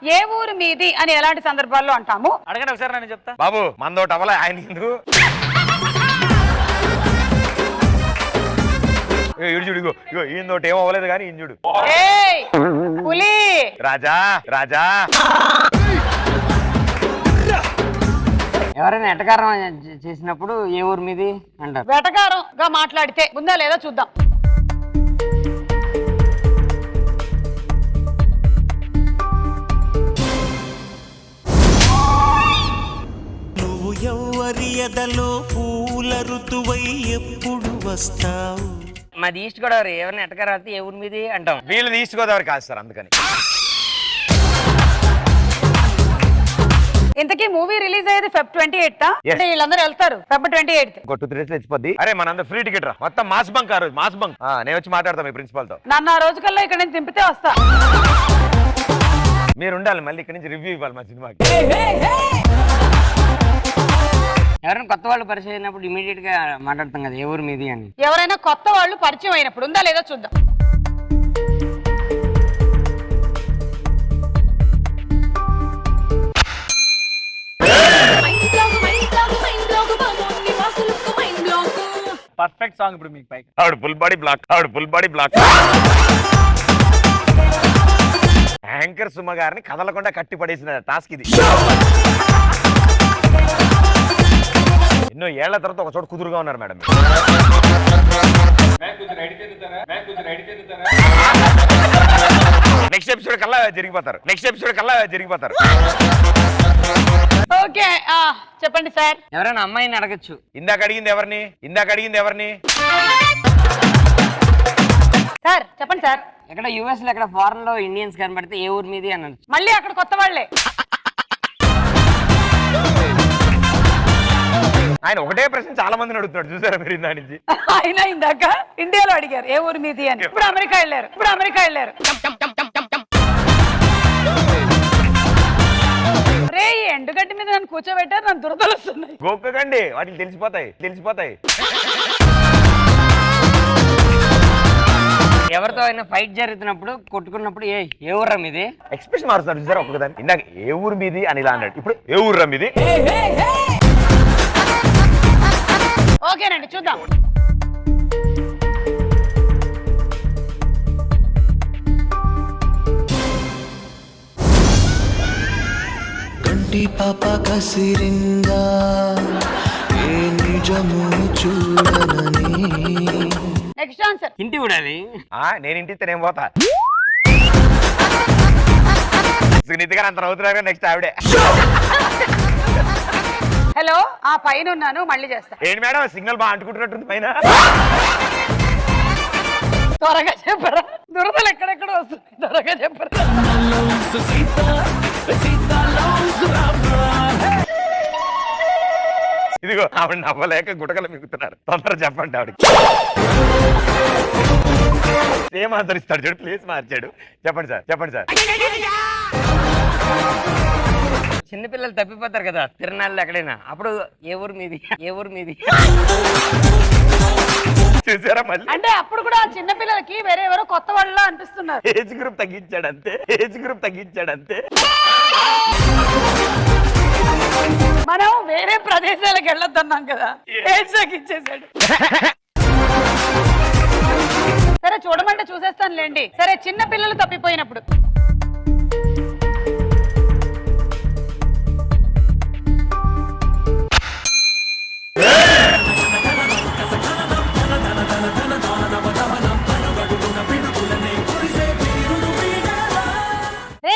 ఏ ఊరు మీది అని ఎలాంటి సందర్భాల్లో అంటాము? అడగండి ఒకసారి, నేను చెప్తా. బాబు మనదోటి అవ్వలే, ఆయన ఎందుకు చూడు ఇగో ఈయనతోటి ఏం అవ్వలేదు కానీ ఈయన చూడు. ఏయ్ పులి రాజా రాజా ఎవరైనా ఎటకారం చేసినప్పుడు ఏ ఊరు మీది అంటారు. వెటకారంగా మాట్లాడితే ఉందా లేదా చూద్దాం. నువ్వు ఎవరి ఎదలో పూల ఋతువై ఎప్పుడు వస్తావు? మాది ఈస్ట్ గోదావరి. ఎవరైనా ఎటకారం అయితే ఏ ఊరు మీది అంటాం. వీళ్ళది ఈస్ట్ గోదావరి కాదు సార్, అందుకని. ఇంతకీ మూవీ రిలీజ్ అయ్యేది Feb 28 అంటే వీళ్ళందరూ వెళ్తారు Feb 28. ఇంకో 2 3 డేస్ తెచ్చిపోద్ది. అరే మనందరూ ఫ్రీ టికెట్ రా, మొత్తం మాస్ బంక్. ఆ రోజు మాస్ బంక్. నేను వచ్చి మాట్లాడతాం మీ ప్రిన్సిపల్ తో. నన్ను ఆ రోజు కల్లా ఇక్కడ నుంచి దింపితే వస్తా. మీరు ఉండాలి, మళ్ళీ ఇక్కడ నుంచి రివ్యూ ఇవ్వాలి మా సినిమాకి. ఎవరైనా కొత్త వాళ్ళు పరిచయం అయినప్పుడు ఇమీడియట్ గా మాట్లాడతాం కదా ఏ ఊరు మీది అని. ఎవరైనా కొత్త వాళ్ళు పరిచయం అయినప్పుడు ఉందా లేదా చూద్దాం. పర్ఫెక్ట్ సాంగ్ ఇప్పుడు మీకు పైకి. ఆవిడ ఫుల్ బాడీ బ్లాక్, ఆవిడ full body black. Anchor Suma గారిని కదలకుండా కట్టి పడేసిన టాస్క్ ఇది. ఎన్నో ఏళ్ల తర్వాత ఒక చోట కుదురుగా ఉన్నారు మేడం. నెక్స్ట్ ఎపిసోడ్ కల్లా జరిగిపోతారు. నెక్స్ట్ ఎపిసోడ్ కల్లా జరిగిపోతారు. ఓకే చెప్పండి సార్. ఎవరైనా అమ్మాయిని అడగచ్చు. ఇందాక అడిగింది ఎవరిని? ఇందాక అడిగింది ఎవరిని? సార్ చెప్పండి సార్. ఎక్కడ యుఎస్ లో ఎక్కడ ఫారెన్ లో ఇండియన్స్ కనబడితే ఏ ఊరు మీది అని. మళ్ళీ అక్కడ కొత్త వాళ్ళే. ఆయన ఒకటే ప్రశ్న చాలా మందిని అడుగుతున్నాడు, చూసారా మీరు ఇందా నుంచి. ఆయన ఇందాక ఇండియాలో అడిగారు ఏ ఊరు మీది అని. ఇప్పుడు అమెరికా వెళ్ళారు. రే ఈ ఎండుగడ్డి మీద నన్ను కూర్చోబెట్టారు, నన్ను దురదలు వస్తున్నాయి. గోక్కకండి, వాటికి తెలిసిపోతాయి. ఎవరితో అయినా ఫైట్ జరుగుతున్నప్పుడు కొట్టుకున్నప్పుడు ఏ ఊర్రా మీది ఎక్స్ప్రెషన్ మారుతున్నారు చూసారా ఒక్కదాన్ని. ఇందాక ఏ ఊరు మీది అని ఇలా అన్నాడు, ఇప్పుడు ఏ ఊర్రా మీది. ఓకేనండి చూద్దాం. కంటి పాప కసిరిందా ఏ నిజము చూడనని. Next answer. ఇంటి ఊడాలి. నేను ఇంటి నేను పోతా. సునీత గారు అంత నవ్వుతున్నారు. నెక్స్ట్ ఆవిడే. హలో పైన ఉన్నాను, మళ్ళీ చేస్తా. ఏంటి మేడం సిగ్నల్ బాగా అంటుకుంటున్నట్టుంది పైన. త్వరగా చెప్పరా, దురదలు ఎక్కడెక్కడ వస్తుంది, త్వరగా చెప్పరా. ఇదిగో ఆవిడ నవ్వలేక గుటకలు మిగుతున్నారు. తొందర చెప్పండి ఆవిడకి. ఏం ఆన్సర్ ఇస్తాడు చూడు, ప్లేస్ మార్చాడు. చెప్పండి సార్. చిన్నపిల్లలు తప్పిపోతారు కదా తిరణాల్లో ఎక్కడైనా, అప్పుడు ఏ ఊరు మీది చూసారా మళ్ళీ. అంటే అప్పుడు కూడా చిన్న పిల్లలకి వేరే ఎవరో కొత్త వాళ్ళ అనిపిస్తున్నారు. ఏజ్ గ్రూప్ తగ్గించాడు అంతే. మనం వేరే ప్రదేశాలకు వెళ్ళొద్దన్నాం కదా, ఏజ్ తగ్గించేశాడు. సరే చూడమంటే చూసేస్తానులేండి. సరే చిన్న పిల్లలు తప్పిపోయినప్పుడు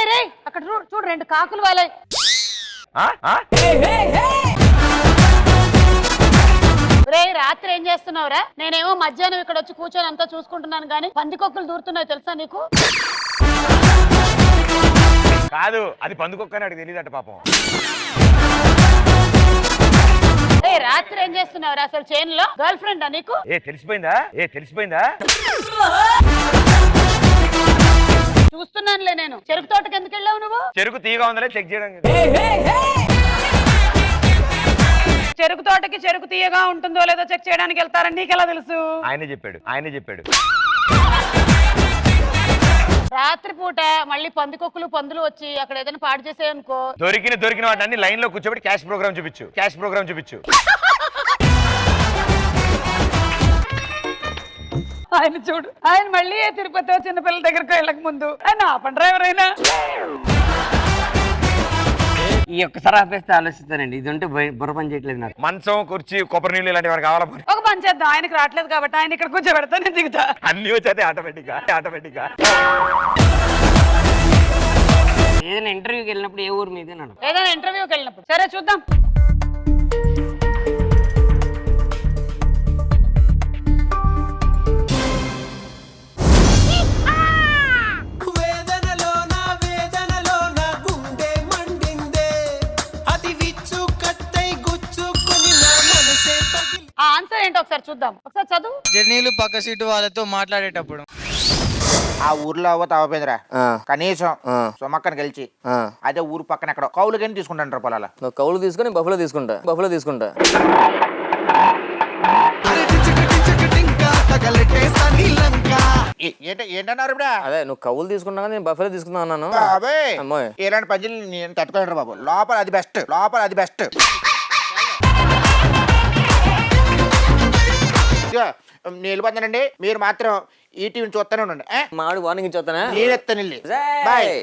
రే అక్కడ చూడు 2 కాకులు వాలాయి. రే రాత్రి ఏం చేస్తున్నావురా? నేనేమో మధ్యాహ్నం ఇక్కడ వచ్చి కూర్చొని అంతా చూసుకుంటున్నాను కానీ పందికొక్కులు దూరుతున్నాయి తెలుసా నీకు? కాదు అది పందుకొక్క అని తెలియదట పాపం. రాత్రి ఏం చేస్తున్నావురా అసలు చేనులో? గర్ల్ ఫ్రెండా నీకు? తెలిసిపోయిందా? చూస్తున్నానులే నేను. చెరుకు తోటకి ఎందుకు వెళ్ళావు నువ్వు? చెరుకు తీగా ఉందలే చెక్ చేయడం. చెరుకు తోటకి చెరుకు తీయగా ఉంటుందో లేదో చెక్ చేయడానికి వెళ్తారని నీకెలా తెలుసు? ఆయనే చెప్పాడు. రాత్రిపూట మళ్ళీ పందికొక్కులు పందులు వచ్చి అక్కడ ఏదైనా పాడు చేసాయనుకో, దొరికిన వాటిని లైన్ లో కూర్చోబెట్టి క్యాష్ ప్రోగ్రామ్ చూపించు. ఆయన చూడు, ఆయన మళ్ళీ తిరుపతి చిన్నపిల్లల దగ్గరకు వెళ్ళక ముందు ఆయన ఆపండి డ్రైవర్ అయినా. ఈ ఒక్కసారి ఆపేస్తే ఆలోచిస్తానండి, ఇది ఉంటే బుర్ర పని చేయట్లేదు నాకు. మంచం, కుర్చీ, కొబ్బరి నీళ్ళు ఇలాంటి వారు కావాలా? ఒక పని చేద్దాం, ఆయనకు రావట్లేదు కాబట్టి ఆయన ఇక్కడ కూర్చోబెడతా, నేను దిగుతా. అన్ని వచ్చేది ఆటోమేటిక్ గా. ఏదైనా ఇంటర్వ్యూకి వెళ్ళినప్పుడు ఏ ఊరు మీద ఏదైనా ఇంటర్వ్యూకి వెళ్ళినప్పుడు. సరే చూద్దాం. వేదనలో నా గుండె మండిందే, అది విచ్చు కట్టై గుచ్చుకొని నా మనసే పగిలి. ఆ ఆన్సర్ ఏంటో ఒకసారి చూద్దాం, ఒకసారి చదువు. జర్నీలు పక్క సీటు వాళ్ళతో మాట్లాడేటప్పుడు. ఆ ఊర్లో అవ్వ తవ్వపోయిందిరా, కనీసం సొమ్మక్కని గెలిచి అదే ఊరు పక్కన ఎక్కడ కౌలు కానీ తీసుకుంటాను పొలాల. కౌలు తీసుకొని బఫలో తీసుకుంటా. ఏంటన్నారు ఇప్పుడు? అదే నువ్వు కౌలు తీసుకున్నా నేను బఫలో తీసుకుందా అన్నాను. అమ్మాయి ఇలాంటి పంచులు నేను తట్టుకోలేడు బాబు. లోపల అది బెస్ట్. నేను వెళ్ళిపోతానండి, మీరు మాత్రం ఈ టీవీని చూస్తూనే ఉండండి. మాడు వార్నింగ్ ఇచ్చేస్తానా? నేను ఎత్తాను. బాయ్.